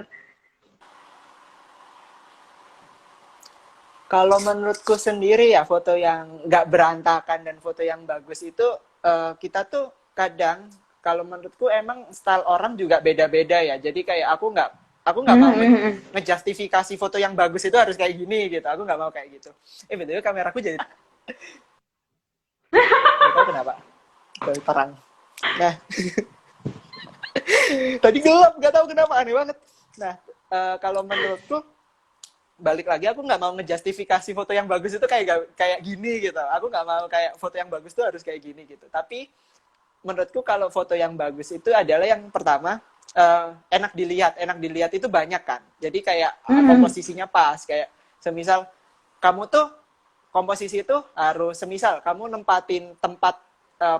Kalau menurutku sendiri ya foto yang nggak berantakan dan foto yang bagus itu kita tuh kadang kalau menurutku emang style orang juga beda-beda ya. Jadi kayak aku nggak mau ngejustifikasi foto yang bagus itu harus kayak gini gitu. Aku nggak mau kayak gitu. Betul kameraku jadi nggak tahu kenapa. Jadi terang. Nah, tadi gelap nggak tahu kenapa aneh banget. Nah, kalau menurutku balik lagi aku nggak mau ngejustifikasi foto yang bagus itu kayak gini gitu. Aku nggak mau kayak foto yang bagus tuh harus kayak gini gitu. Tapi menurutku kalau foto yang bagus itu adalah yang pertama enak dilihat itu banyak kan. Jadi kayak komposisinya pas kayak semisal kamu tuh komposisi itu harus semisal kamu nempatin tempat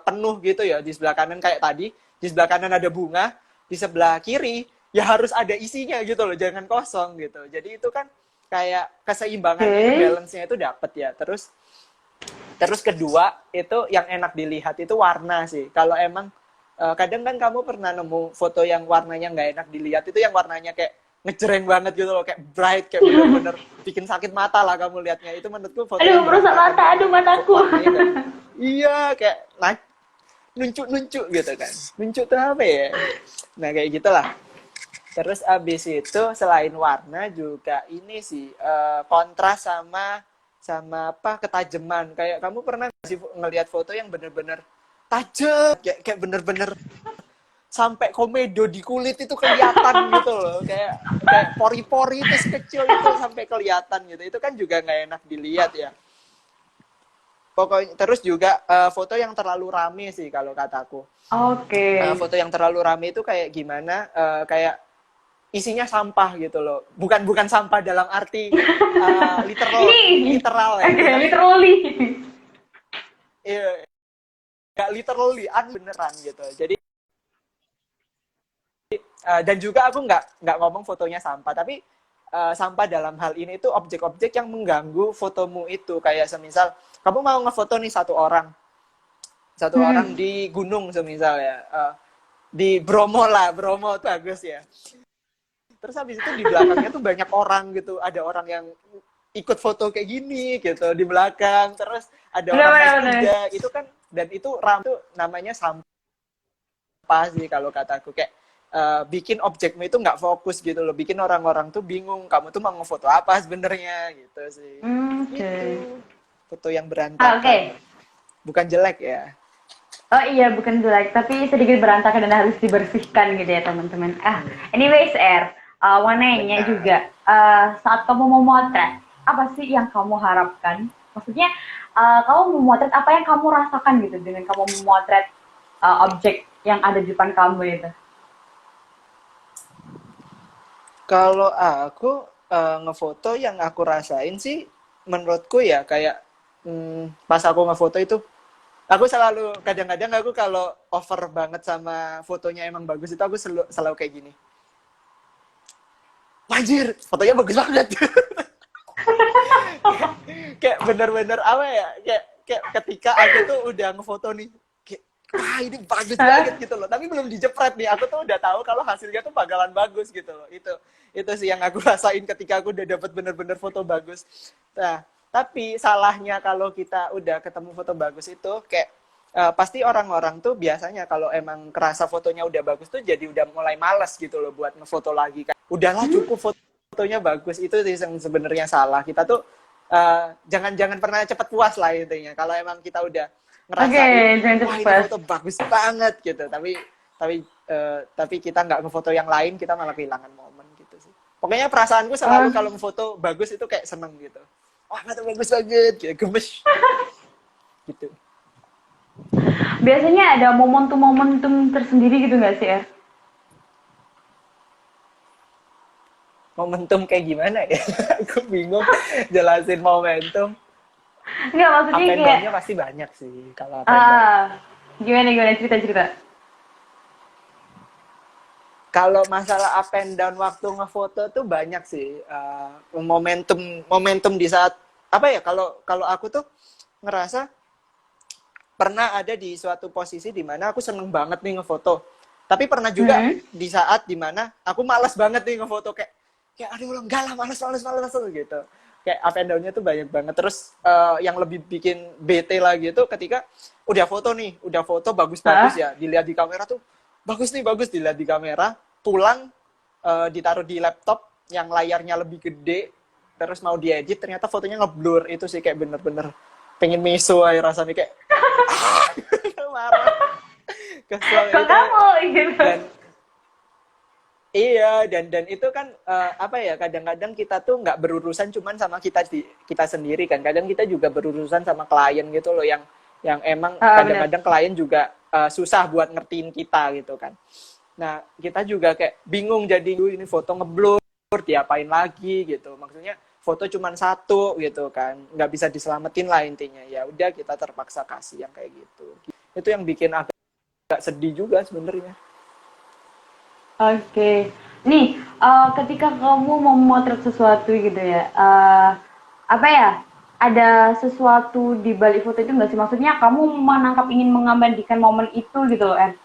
penuh gitu ya di sebelah kanan kayak tadi di sebelah kanan ada bunga di sebelah kiri ya harus ada isinya gitu loh jangan kosong gitu. Jadi itu kan kayak keseimbangannya itu balance-nya itu dapet ya. Terus kedua itu yang enak dilihat itu warna sih. Kalau emang kadang kan kamu pernah nemu foto yang warnanya nggak enak dilihat itu yang warnanya kayak ngejreng banget gitu loh kayak bright kayak bener-bener bikin sakit mata lah kamu lihatnya itu menurutku foto Aduh, yang merusak mata, aduh mataku. iya kayak nuncuk gitu kan nuncuk tuh apa ya nah kayak gitulah. Terus abis itu selain warna juga ini sih kontras sama apa ketajaman. Kayak kamu pernah nggak sih ngelihat foto yang bener-bener tajam, kayak bener-bener sampai komedo di kulit itu kelihatan gitu loh. Kayak pori-pori itu sekecil itu sampai kelihatan gitu. Itu kan juga nggak enak dilihat ya. Pokoknya terus juga foto yang terlalu rame sih kalau kataku. Oke. Foto yang terlalu rame itu kayak gimana? Kayak isinya sampah gitu loh. Bukan sampah dalam arti literal ya. Okay, literally. Iya, gak literally, beneran gitu. Jadi dan juga aku nggak ngomong fotonya sampah, tapi sampah dalam hal ini itu objek-objek yang mengganggu fotomu itu. Kayak semisal kamu mau ngefoto nih satu orang di gunung semisal ya, di Bromo lah, Bromo tuh bagus ya. Terus habis itu di belakangnya tuh banyak orang gitu. Ada orang yang ikut foto kayak gini gitu di belakang. Terus ada orang naik kuda. Itu kan, dan itu tuh namanya sampah sih kalau kataku. Kayak bikin objekmu itu nggak fokus gitu loh. Bikin orang-orang tuh bingung. Kamu tuh mau ngefoto apa sebenarnya gitu sih. Gitu. Foto yang berantakan. Bukan jelek ya. Oh iya, bukan jelek, tapi sedikit berantakan dan harus dibersihkan gitu ya teman-teman. Anyways, mau nanya juga, saat kamu memotret, apa sih yang kamu harapkan? Maksudnya, kamu memotret apa yang kamu rasakan gitu dengan kamu memotret objek yang ada di depan kamu itu? Kalau aku ngefoto yang aku rasain sih, menurutku ya kayak pas aku ngefoto itu, aku selalu kadang-kadang aku kalau over banget sama fotonya emang bagus itu aku selalu kayak gini. Anjir, fotonya bagus banget. Kayak bener-bener apa ya? Kayak ketika aku tuh udah ngefoto nih, kayak wah ini bagus banget gitu loh. Tapi belum dijepret nih, aku tuh udah tahu kalau hasilnya tuh bakalan bagus gitu loh. Itu sih yang aku rasain ketika aku udah dapet bener-bener foto bagus. Nah, tapi salahnya kalau kita udah ketemu foto bagus itu kayak pasti orang-orang tuh biasanya kalau emang kerasa fotonya udah bagus tuh jadi udah mulai malas gitu loh buat ngefoto lagi kan. Udahlah cukup fotonya bagus, itu sih yang sebenarnya salah. Kita tuh jangan pernah cepet puas lah intinya. Kalau emang kita udah ngerasain wah ini foto bagus banget gitu, tapi kita nggak ngefoto yang lain, kita malah kehilangan momen gitu sih. Pokoknya perasaanku selalu kalau ngefoto bagus itu kayak seneng gitu. Wah foto bagus banget, kayak gemes gitu. Biasanya ada momentum-momentum tersendiri gitu nggak sih, Momentum kayak gimana ya? Aku bingung jelasin momentum. Enggak, maksudnya kayak pasti banyak sih kalau gimana cerita. Kalau masalah up and down waktu ngefoto tuh banyak sih. Momentum di saat apa ya? Kalau aku tuh ngerasa pernah ada di suatu posisi di mana aku seneng banget nih ngefoto. Tapi pernah juga di saat di mana aku malas banget nih ngefoto, kayak aduh enggak lah, malas gitu. Kayak up and down-nya tuh banyak banget. Terus yang lebih bikin bete lagi itu ketika udah foto bagus-bagus ya, dilihat di kamera tuh bagus dilihat di kamera, pulang ditaruh di laptop yang layarnya lebih gede, terus mau diedit ternyata fotonya ngeblur. Itu sih kayak bener-bener pengen meso aja rasanya, kayak marah, kesel Kok itu. kamu gitu? Dan iya, dan itu kan apa ya, kadang-kadang kita tuh nggak berurusan cuman sama kita sendiri kan, kadang kita juga berurusan sama klien gitu loh, yang emang Benar. kadang-kadang klien juga susah buat ngertiin kita gitu kan. Nah, kita juga kayak bingung, jadi ini foto ngeblur, diapain lagi gitu. Maksudnya foto cuman satu gitu kan, nggak bisa diselamatin lah intinya. Ya udah, kita terpaksa kasih yang kayak gitu. Itu yang bikin agak sedih juga sebenarnya. Oke. Nih, ketika kamu mau memotret sesuatu gitu ya, apa ya? Ada sesuatu di balik foto itu nggak sih? Maksudnya kamu menangkap ingin mengabadikan momen itu gitu loh, En.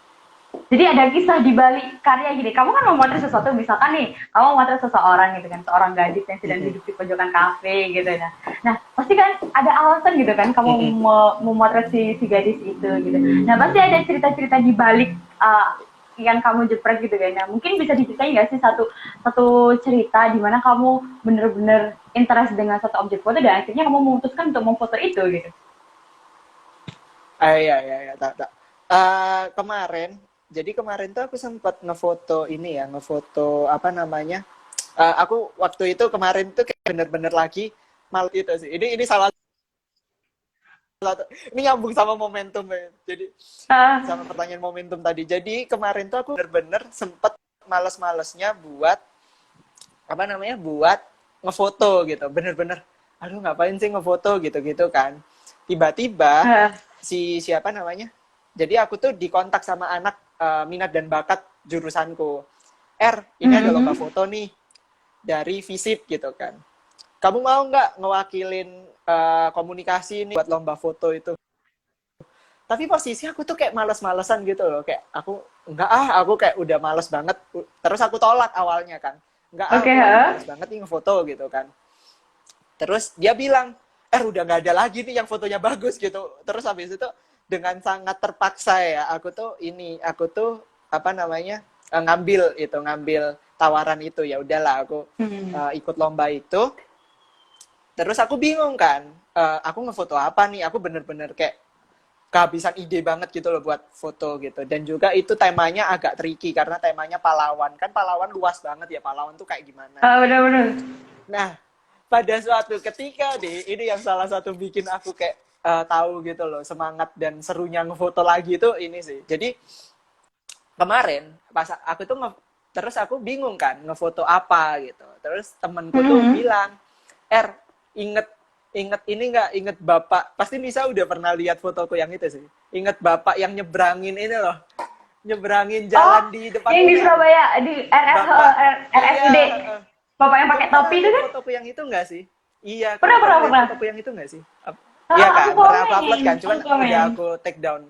Jadi ada kisah di balik karya gini. Kamu kan memotret sesuatu, misalkan nih, kamu memotret seseorang gitu kan, seorang gadis yang sedang duduk di pojokan kafe gitu ya. Nah, pasti kan ada alasan gitu kan, kamu memotret si gadis itu gitu. Nah, pasti ada cerita-cerita di balik yang kamu jepret gitu kan. Nah, mungkin bisa diceritain nggak sih satu cerita di mana kamu bener-bener interest dengan satu objek foto dan akhirnya kamu memutuskan untuk memfoto itu gitu. Iya, tak. Kemarin tuh aku sempat ngefoto ini ya, ngefoto apa namanya? Aku waktu itu kemarin tuh kayak bener-bener lagi malu itu sih. Ini salah satu, ini nyambung sama momentum ya. Jadi sama pertanyaan momentum tadi. Jadi kemarin tuh aku bener-bener sempet males-malesnya buat apa namanya? Buat ngefoto gitu. Bener-bener, aduh ngapain sih ngefoto gitu-gitu kan. Tiba-tiba siapa namanya? Jadi aku tuh dikontak sama anak minat dan bakat jurusanku. Ini ada lomba foto nih dari Visip gitu kan. Kamu mau nggak ngewakilin komunikasi nih buat lomba foto itu? Tapi posisi aku tuh kayak males-malesan gitu loh. Kayak aku kayak udah males banget. Terus aku tolak awalnya kan. Aku males banget nih ngefoto gitu kan. Terus dia bilang, udah nggak ada lagi nih yang fotonya bagus gitu. Terus habis itu dengan sangat terpaksa ya, aku tuh apa namanya, ngambil tawaran itu. Ya udahlah, aku ikut lomba itu. Terus aku bingung kan, aku ngefoto apa nih? Aku bener-bener kayak kehabisan ide banget gitu loh buat foto gitu. Dan juga itu temanya agak tricky karena temanya pahlawan. Kan pahlawan luas banget ya, pahlawan tuh kayak gimana. Benar-benar. Nah, pada suatu ketika ini yang salah satu bikin aku kayak tahu gitu loh semangat dan serunya ngefoto lagi itu ini sih. Jadi kemarin pas aku tuh terus aku bingung kan ngefoto apa gitu. Terus temenku tuh bilang, inget ini nggak, inget bapak, pasti Nisa udah pernah lihat fotoku yang itu sih. Inget bapak yang nyebrangin ini loh, nyebrangin jalan di depan yang di Surabaya di RSUD. Bapak yang pakai topi itu kan? Fotoku yang itu nggak sih? Iya, pernah. fotoku yang itu nggak sih? Iya kan, pernah aku upload kan, cuman udah aku take down.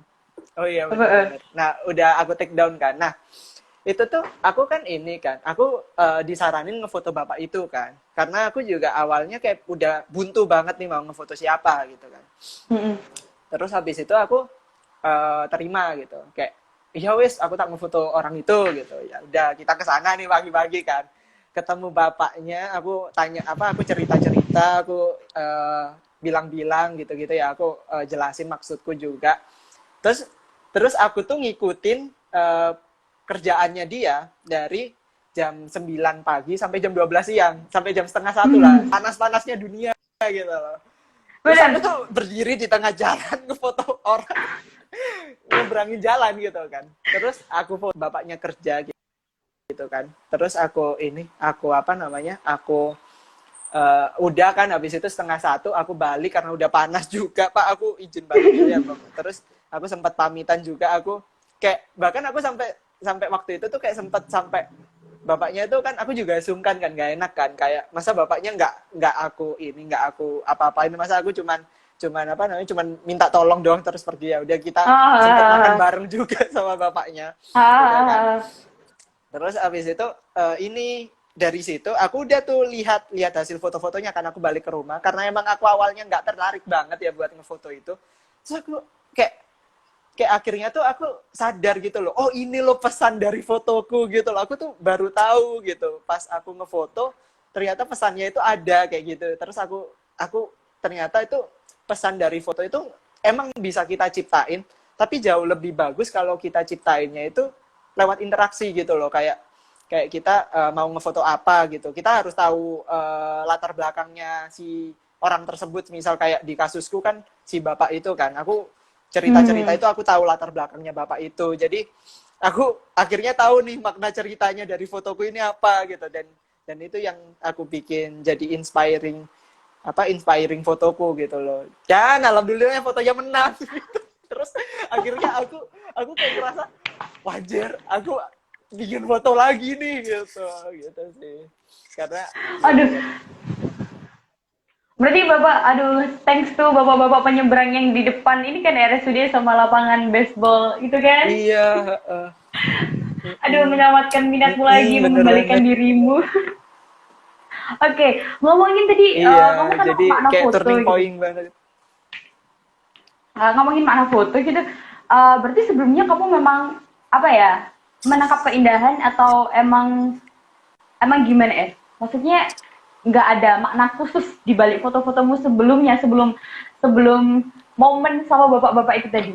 Oh iya, benar. Nah, udah aku take down kan. Nah, itu tuh aku kan aku disaranin ngefoto bapak itu kan, karena aku juga awalnya kayak udah buntu banget nih mau ngefoto siapa gitu kan. Terus habis itu aku terima gitu, kayak ya wis aku tak ngefoto orang itu gitu. Ya udah, kita kesana nih pagi-pagi kan, ketemu bapaknya, aku tanya aku cerita-cerita, aku bilang-bilang gitu-gitu ya, aku jelasin maksudku juga. Terus aku tuh ngikutin kerjaannya dia dari jam 9 pagi sampai jam 12 siang, sampai jam setengah 1 lah, panas-panasnya dunia gitu loh. Terus aku tuh berdiri di tengah jalan ngefoto orang nyebrangin jalan gitu kan. Terus aku foto bapaknya kerja gitu kan. Terus aku udah kan, habis itu setengah 1 aku balik karena udah panas juga, Pak, aku izin balik dulu ya, Bang. Terus aku sempat pamitan juga, aku kayak bahkan aku sampai sampai waktu itu tuh kayak sempet sampai bapaknya itu kan aku juga sungkan kan, nggak enak kan, kayak masa bapaknya nggak aku apa-apain, masa aku cuman apa namanya, cuman minta tolong doang terus pergi. Ya udah, kita sempat makan Ah, bareng juga sama bapaknya, ah, udah ah, kan. ah. Terus abis itu ini dari situ aku udah tuh lihat hasil foto-fotonya kan, aku balik ke rumah karena emang aku awalnya nggak tertarik banget ya buat ngefoto itu. Terus aku kayak kayak akhirnya tuh aku sadar gitu loh, oh ini loh pesan dari fotoku gitu loh. Aku tuh baru tahu gitu pas aku ngefoto, ternyata pesannya itu ada kayak gitu. Terus aku ternyata itu pesan dari foto itu emang bisa kita ciptain, tapi jauh lebih bagus kalau kita ciptainnya itu lewat interaksi gitu loh. Kayak kita mau ngefoto apa gitu, kita harus tahu latar belakangnya si orang tersebut. Misal kayak di kasusku kan si bapak itu kan, aku cerita-cerita Hmm. itu aku tahu latar belakangnya bapak itu. Jadi aku akhirnya tahu nih makna ceritanya dari fotoku ini apa gitu. Dan itu yang aku bikin jadi inspiring fotoku gitu loh. Dan alhamdulillah fotonya menang gitu. Terus akhirnya aku kayak ngerasa wajar, aku bikin foto lagi nih gitu sih. Karena ya Aduh, biar berarti Bapak, aduh, thanks tuh Bapak-bapak penyeberang yang di depan ini kan RSUD sama lapangan baseball itu kan. iya, Aduh, menyelamatkan minatmu lagi, bener mengembalikan banget. dirimu. Oke, ngomongin tadi, Iya, kamu kan jadi makna kayak foto turning gitu. point banget. Ngomongin makna foto gitu, berarti sebelumnya kamu memang apa ya, menangkap keindahan atau emang emang gimana ya? Maksudnya nggak ada makna khusus di balik foto-fotomu sebelumnya, sebelum sebelum momen sama bapak-bapak itu tadi?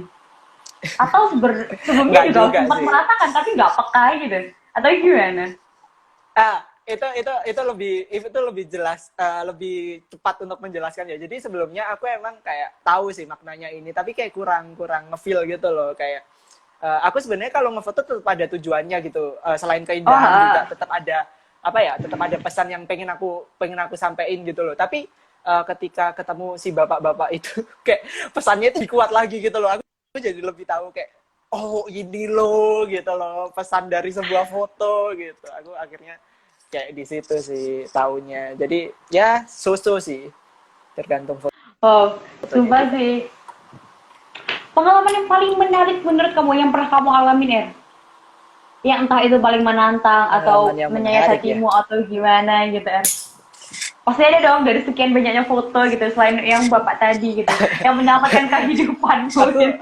Atau sebelumnya Nggak juga juga sempat sih. merasakan tapi nggak peka gitu? Atau gimana? Itu lebih jelas, lebih cepat untuk menjelaskan ya. Jadi sebelumnya aku emang kayak tahu sih maknanya ini, tapi kayak kurang kurang ngefeel gitu loh. Kayak aku sebenarnya kalau ngefoto tetap ada tujuannya gitu. Selain Oh, keindahan juga tetap ada apa ya? Tetap ada pesan yang pengen aku sampein gitu loh. Tapi ketika ketemu si bapak-bapak itu kayak pesannya itu kuat lagi gitu loh. Aku jadi lebih tahu kayak oh ini loh gitu loh, pesan dari sebuah foto gitu. Aku akhirnya kayak di situ sih taunya. Jadi ya so-so sih, tergantung oh, fotonya sumpah kita. sih. Pengalaman yang paling menarik menurut kamu yang pernah kamu alamin ya? Yang entah itu paling menantang Pengalaman atau yang menyayat menarik ya. hatimu atau gimana gitu ya? Pasti ada dong dari sekian banyaknya foto gitu selain yang bapak tadi gitu yang menyelamatkan kehidupanmu Aku gitu.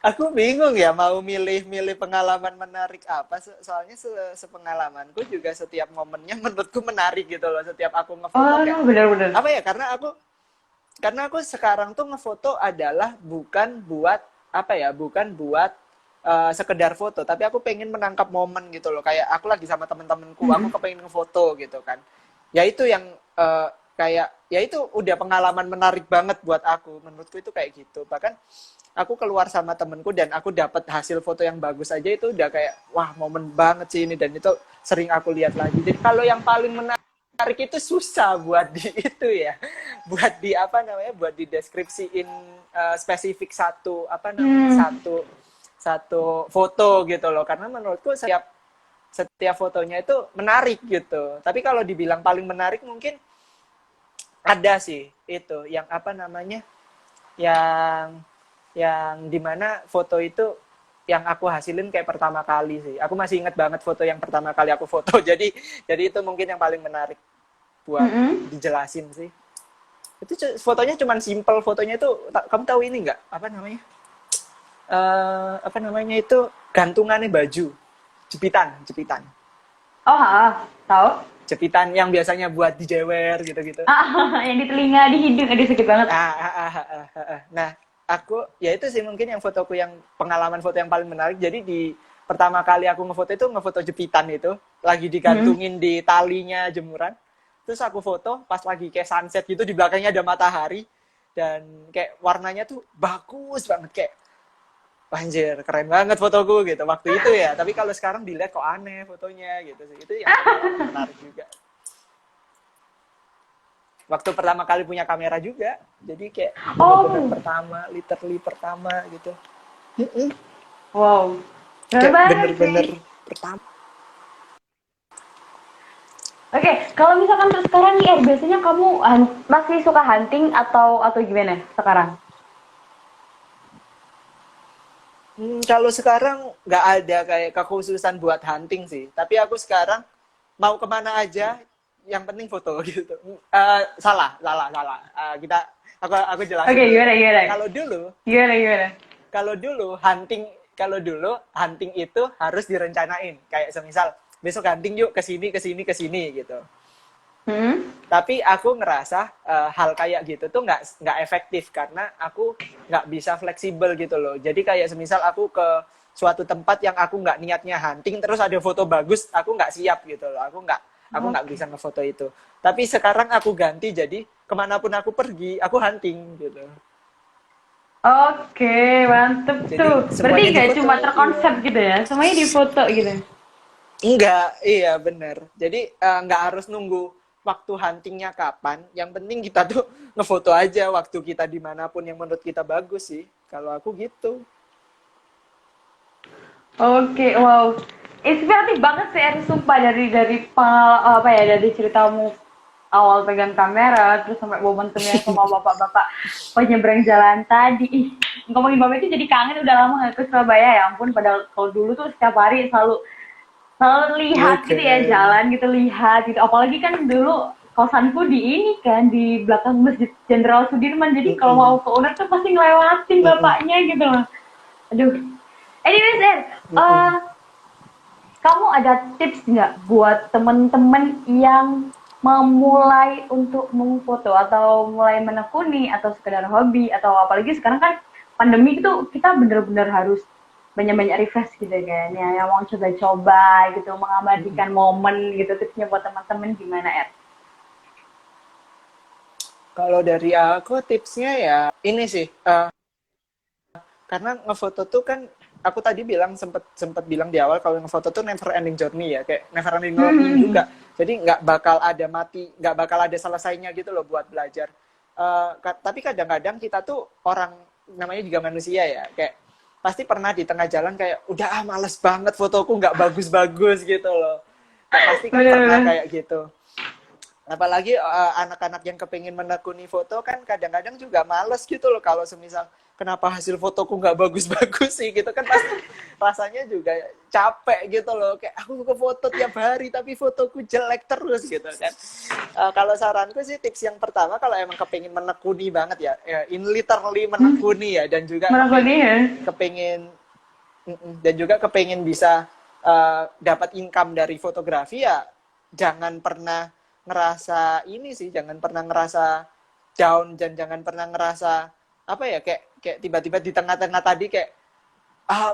aku bingung ya mau milih-milih pengalaman menarik apa. Soalnya sepengalamanku juga setiap momennya menurutku menarik gitu loh. Setiap aku ngefoto kayak Oh, bener-bener. apa ya? Karena aku sekarang tuh ngefoto adalah bukan buat apa ya, bukan buat sekedar foto, tapi aku pengen menangkap momen gitu loh. Kayak aku lagi sama temen-temenku, aku kepengen ngefoto gitu kan. Ya itu yang kayak ya itu udah pengalaman menarik banget buat aku. Menurutku itu kayak gitu. Bahkan aku keluar sama temenku dan aku dapat hasil foto yang bagus aja, itu udah kayak wah momen banget sih ini, dan itu sering aku lihat lagi. Jadi kalau yang paling menarik itu susah buat di itu ya, buat di apa namanya, buat di deskripsiin spesifik satu apa namanya, Hmm, satu satu foto gitu loh. Karena menurutku setiap setiap fotonya itu menarik gitu. Tapi kalau dibilang paling menarik mungkin ada sih itu yang apa namanya, yang dimana foto itu yang aku hasilin kayak pertama kali sih. Aku masih inget banget foto yang pertama kali aku foto. Jadi itu mungkin yang paling menarik buat mm-mm. dijelasin sih. Itu fotonya cuman simple, fotonya itu kamu tahu ini nggak? Apa namanya itu, gantungannya baju, jepitan. Oh, tahu? Jepitan yang biasanya buat dijewer gitu-gitu. Yang di telinga, di hidung, aduh sakit banget. Nah, aku ya itu sih mungkin yang fotoku, yang pengalaman foto yang paling menarik. Jadi di pertama kali aku ngefoto itu ngefoto jepitan itu lagi Mm-mm. digantungin di talinya jemuran. Terus aku foto pas lagi kayak sunset gitu, di belakangnya ada matahari dan kayak warnanya tuh bagus banget, kayak anjir keren banget fotoku gitu waktu itu ya. Tapi kalau sekarang dilihat kok aneh fotonya gitu sih. Itu yang pengalaman menarik juga. Waktu pertama kali punya kamera juga, jadi kayak bener-bener Oh, pertama, literally pertama gitu. Wow, keren Kayak banget bener-bener sih. pertama. Oke, kalau misalkan terus sekarang nih, biasanya kamu masih suka hunting atau gimana sekarang? Kalau sekarang nggak ada kayak kekhususan buat hunting sih. Tapi aku sekarang mau kemana aja, yang penting foto gitu. Salah, salah, salah. Aku Oke, jelasin dulu. gimana, gimana? Kalau dulu, Gimana, gimana? kalau dulu hunting, kalau dulu hunting itu harus direncanain. Kayak semisal besok hunting yuk ke sini, ke sini, ke sini gitu. Hmm? Tapi aku ngerasa hal kayak gitu tuh nggak efektif karena aku nggak bisa fleksibel gitu loh. Jadi kayak semisal aku ke suatu tempat yang aku nggak niatnya hunting terus ada foto bagus, aku nggak siap gitu loh. Aku nggak Oke. bisa ngefoto itu. Tapi sekarang aku ganti jadi kemanapun aku pergi, aku hunting gitu. Oke, mantep Jadi tuh. Berarti semuanya nggak difoto, cuma iya. terkonsep gitu ya? Semuanya difoto gitu. Enggak, iya bener. Jadi nggak harus nunggu waktu huntingnya kapan. Yang penting kita tuh ngefoto aja waktu kita dimanapun yang menurut kita bagus sih. Kalau aku gitu. Oke, wow. Inspiratif banget sih, Eri, sumpah apa ya, dari ceritamu awal pegang kamera, terus sampai momentumnya sama bapak-bapak penyeberang jalan tadi. Ih, ngomongin bapak itu jadi kangen, udah lama gak ke Surabaya ya ampun. Padahal kalau dulu tuh setiap hari selalu selalu lihat gitu Oke. ya, jalan gitu, lihat gitu. Apalagi kan dulu kosanku di ini kan, di belakang Masjid Jenderal Sudirman. Jadi kalau mau Mm-mm. ke UNER tuh pasti ngelewatin Mm-mm. bapaknya gitu loh. Aduh. Anyways, Er, Mm-mm. kamu ada tips nggak buat temen-temen yang memulai untuk memfoto atau mulai menekuni atau sekedar hobi atau apalagi sekarang kan pandemi itu kita bener-bener harus banyak-banyak refresh gitu kan ya, yang mau coba-coba gitu Mm-mm. mengabadikan momen gitu, tipsnya buat teman-teman gimana, Er? Kalau dari aku tipsnya ya ini sih. Karena ngefoto tuh kan aku tadi bilang sempet sempet bilang di awal kalau ngefoto tuh never ending journey ya, kayak never ending learning Hmm. juga. Jadi nggak bakal ada mati, nggak bakal ada selesainya gitu loh buat belajar. Tapi kadang-kadang kita tuh orang, namanya juga manusia ya, kayak pasti pernah di tengah jalan kayak udah males banget fotoku nggak bagus-bagus gitu loh. Kayak pasti kan pernah Bener-bener. kayak gitu. Apalagi anak-anak yang kepingin menekuni foto kan kadang-kadang juga males gitu loh kalau semisal kenapa hasil fotoku nggak bagus-bagus sih gitu kan, pasti rasanya juga capek gitu loh, kayak aku ke foto tiap hari tapi fotoku jelek terus gitu kan. Kalau saranku sih tips yang pertama kalau emang kepingin menekuni banget ya, in literally Hmm? menekuni ya, dan juga Menekuni kepingin ya. kepingin dan juga kepingin bisa dapat income dari fotografi ya, jangan pernah ngerasa ini sih, jangan pernah ngerasa down dan jangan pernah ngerasa apa ya, kayak kayak tiba-tiba di tengah-tengah tadi kayak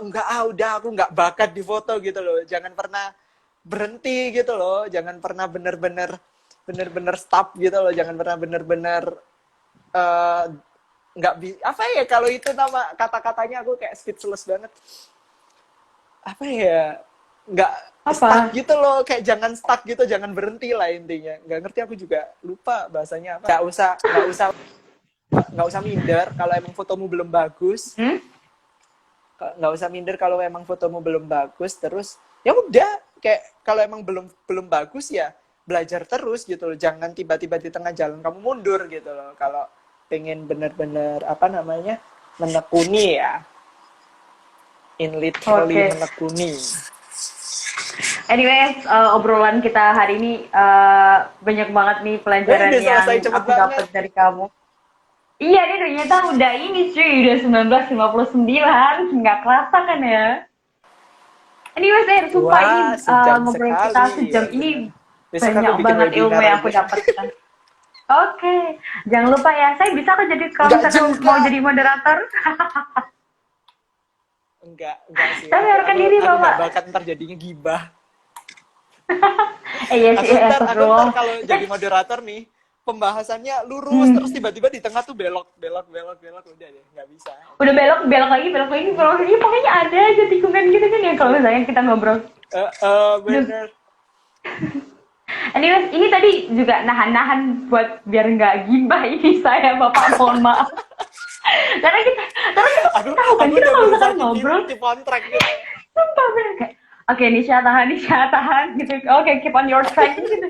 enggak udah aku nggak bakat di foto gitu loh. Jangan pernah berhenti gitu loh, jangan pernah bener-bener stop gitu loh, jangan pernah bener-bener eh, nggak bisa apa ya, kalau itu nama kata-katanya aku kayak speechless banget, apa ya, nggak stuck Apa? gitu loh, kayak jangan stuck gitu, jangan berhenti lah intinya. Nggak ngerti, aku juga lupa bahasanya apa. Nggak usah minder kalau emang fotomu belum bagus. Hmm? Nggak usah minder kalau emang fotomu belum bagus. Terus ya udah, kayak kalau emang belum belum bagus ya belajar terus gitu loh. Jangan tiba-tiba di tengah jalan kamu mundur gitu loh. Kalau pengen bener-bener apa namanya menekuni ya, in literally Oke. menekuni. Anyways, obrolan kita hari ini banyak banget nih pelajaran Udah yang selesai cepet aku banget. dapat dari kamu. Iya, ini ternyata udah ini cuy, udah 19:59. Nggak kerasa kan ya? Anyways, sumpah ini Wah, sejam ngobrol kita sekali sejam ya, ini bener. Besok aku banyak bikin banget ilmu webinar yang aku aja. dapatkan. Oke, jangan lupa ya, saya bisa kan jadi kalau Enggak misalkan mau juga. jadi moderator, Enggak sih. saya Aku menyarankan aku diri aku nggak Bapak. bakat ntar jadinya gibah. Iya sih, Aku ntar astagfirullah. kalau jadi moderator nih, pembahasannya lurus terus Hmm. tiba-tiba di tengah tuh belok, belok, belok, belok, udah deh, nggak bisa. Udah belok, belok lagi, belok lagi, belok lagi. Pokoknya ada aja tikungan gitu kan ya kalau misalnya kita ngobrol. Duh. Bener. Anyways, ini tadi juga nahan-nahan buat biar nggak gibah ini saya, Bapak, mohon maaf. Karena kita Aduh, tahu kan, aku kita udah kalau berusaha misalkan ngobrol, keep on track gitu. sumpah bener kayak, oke Nisha tahan gitu, oke keep on your track gitu.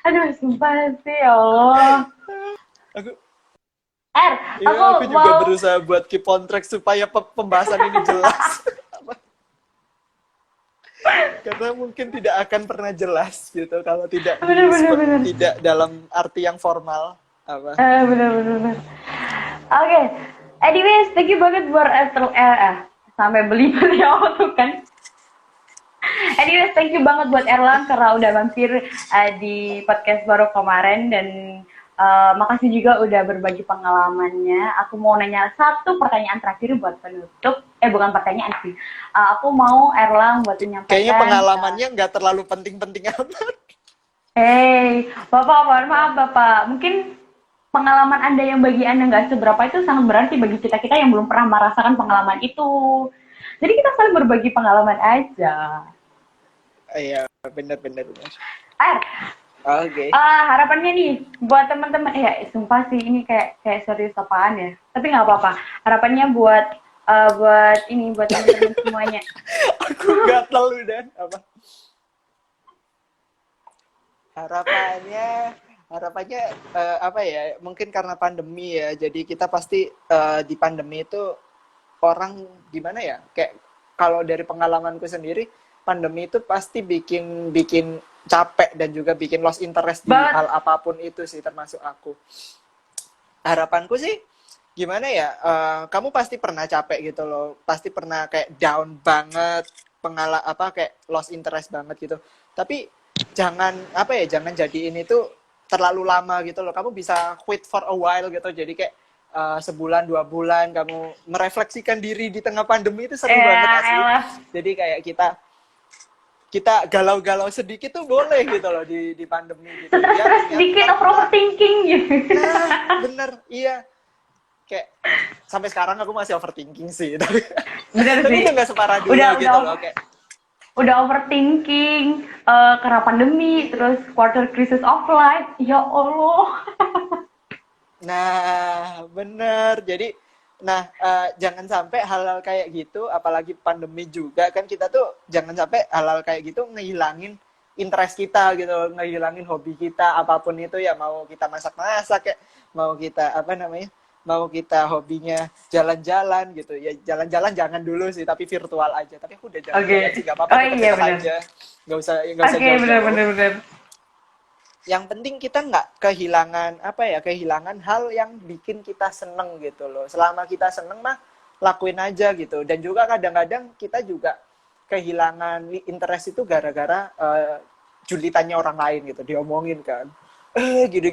Aduh sumpah sih ya Allah. Aku Er, iya, aku aku juga mau berusaha buat keep on track supaya pembahasan ini jelas. Karena mungkin tidak akan pernah jelas gitu kalau tidak bener bener bener. tidak dalam arti yang formal apa. Bener bener bener. Oke, anyways, thank you banget buat sampai beli ya tuh kan. Anyways, thank you banget buat Erlang karena udah mampir di podcast baru kemarin dan makasih juga udah berbagi pengalamannya. Aku mau nanya satu pertanyaan terakhir buat penutup. Bukan pertanyaan sih. Aku mau Erlang buat Kayaknya menyampaikan. pengalamannya nggak terlalu penting-penting amat. Bapak, mohon maaf Bapak. Mungkin pengalaman Anda yang bagi Anda nggak seberapa itu sangat berarti bagi kita-kita yang belum pernah merasakan pengalaman itu. Jadi kita saling berbagi pengalaman aja. Iya, benar. Er, Oke. harapannya nih buat teman-teman, ya sumpah sih ini kayak serius apaan ya. Tapi nggak apa-apa. Harapannya buat teman-teman semuanya. Aku gatel dan apa? Harapannya apa ya? Mungkin karena pandemi ya. Jadi kita pasti di pandemi itu orang gimana ya? Kayak kalau dari pengalamanku sendiri, pandemi itu pasti bikin capek dan juga bikin lost interest di hal apapun itu sih, termasuk aku. Harapanku sih gimana ya? Kamu pasti pernah capek gitu loh, pasti pernah kayak down banget, kayak lost interest banget gitu. Tapi jangan jadiin itu terlalu lama gitu loh. Kamu bisa quit for a while gitu. Jadi kayak sebulan 2 bulan kamu merefleksikan diri di tengah pandemi itu seru banget asli. Jadi kayak kita galau-galau sedikit tuh boleh gitu loh di pandemi gitu. Stres sedikit, overthinking gitu. Nah, bener, iya. Kayak sampai sekarang aku masih overthinking sih. Bener Tapi sih. itu nggak separah dulu gitu loh. Kayak udah overthinking karena pandemi, terus quarter crisis of life. Ya Allah. nah, bener. Jadi jangan sampai hal-hal kayak gitu, apalagi pandemi juga kan, kita tuh jangan sampai hal-hal kayak gitu ngehilangin interest kita gitu, ngehilangin hobi kita apapun itu ya, mau kita masak-masak kayak mau kita mau kita hobinya jalan-jalan gitu ya. Jalan-jalan jangan dulu sih, tapi virtual aja. Tapi aku udah jalan-jalan sih, nggak apa-apa, tetap aja, nggak usah jauh-jauh. Bener. Yang penting kita nggak kehilangan hal yang bikin kita seneng gitu loh. Selama kita seneng mah lakuin aja gitu. Dan juga kadang-kadang kita juga kehilangan interest itu gara-gara julitannya orang lain gitu, diomongin kan, gini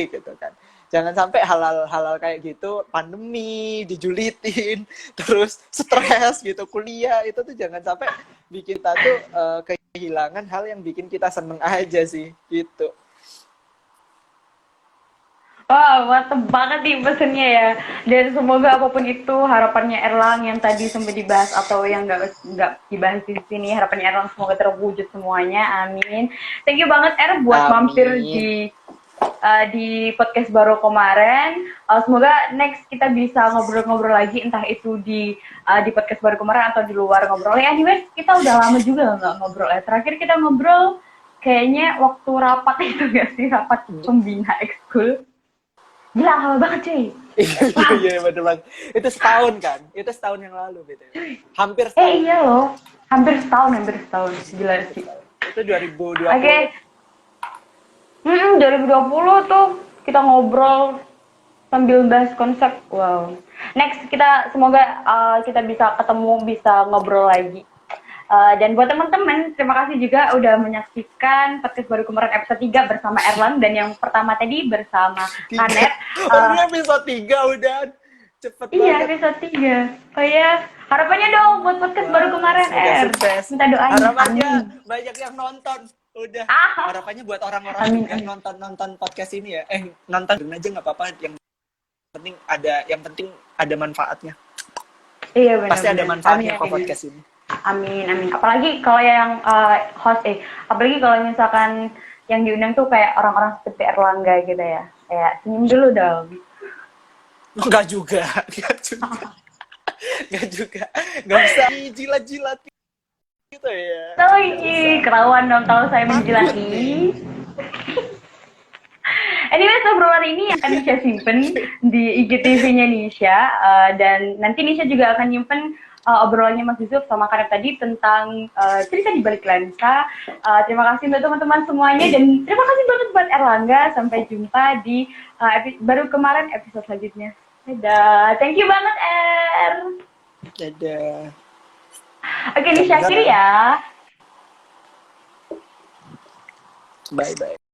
gitu kan. Jangan sampai hal-hal kayak gitu, pandemi dijulitin, terus stres gitu, kuliah itu tuh jangan sampai bikin kita tuh kehilangan hal yang bikin kita seneng aja sih gitu. Wah, mantep banget nih pesennya ya. Dan semoga apapun itu harapannya Erlang yang tadi sempat dibahas atau yang nggak dibahas di sini, harapannya Erlang semoga terwujud semuanya. Amin. Thank you banget buat mampir di podcast baru kemarin. Semoga next kita bisa ngobrol-ngobrol lagi, entah itu di podcast baru kemarin atau di luar ngobrol. Anyways, kita udah lama juga nggak ngobrol ya. Terakhir kita ngobrol kayaknya waktu rapat itu nggak sih, rapat pembina ekskul. Gila, lama banget cuy. Iya bener banget. Itu setahun kan? Itu setahun yang lalu gitu. Hampir setahun. Iya loh. Hampir setahun. Gila sih. Itu 2020. Oke. 2020 tuh kita ngobrol sambil bahas konsep. Wow. Next kita semoga kita bisa ketemu, bisa ngobrol lagi. Dan buat teman-teman, terima kasih juga udah menyaksikan podcast baru kemarin episode 3 bersama Erlang, dan yang pertama tadi bersama Kanet. Episode 3 udah cepet banget. Iya, episode 3. Oh ya, harapannya dong buat podcast baru kemarin, sukses. Minta doanya. Harapannya banyak yang nonton. Udah. Harapannya buat orang-orang yang nonton podcast ini ya. Nonton aja nggak apa-apa, yang penting ada manfaatnya. Iya benar. Pasti ada manfaatnya kok podcast ini. Amin. Apalagi kalau yang apalagi kalau misalkan yang diundang tuh kayak orang-orang seperti Erlangga gitu ya. Kayak senyum dulu dong. Enggak juga, enggak juga, enggak juga, enggak usah jilat-jilat gitu ya. Oh, Enggak usah. kerawan dong kalau saya Takut menjilati. nih. Anyways, obrolan ini akan Nisha simpen di IGTV-nya Nisha, dan nanti Nisha juga akan nyimpen obrolannya Mas Yusuf sama Karep tadi tentang cerita di balik lensa. Terima kasih untuk teman-teman semuanya dan terima kasih banget buat Erlangga. Sampai jumpa di baru kemarin episode selanjutnya. Dadah, thank you banget Er. Dadah. Oke, Nisha akhiri ya. Bye bye.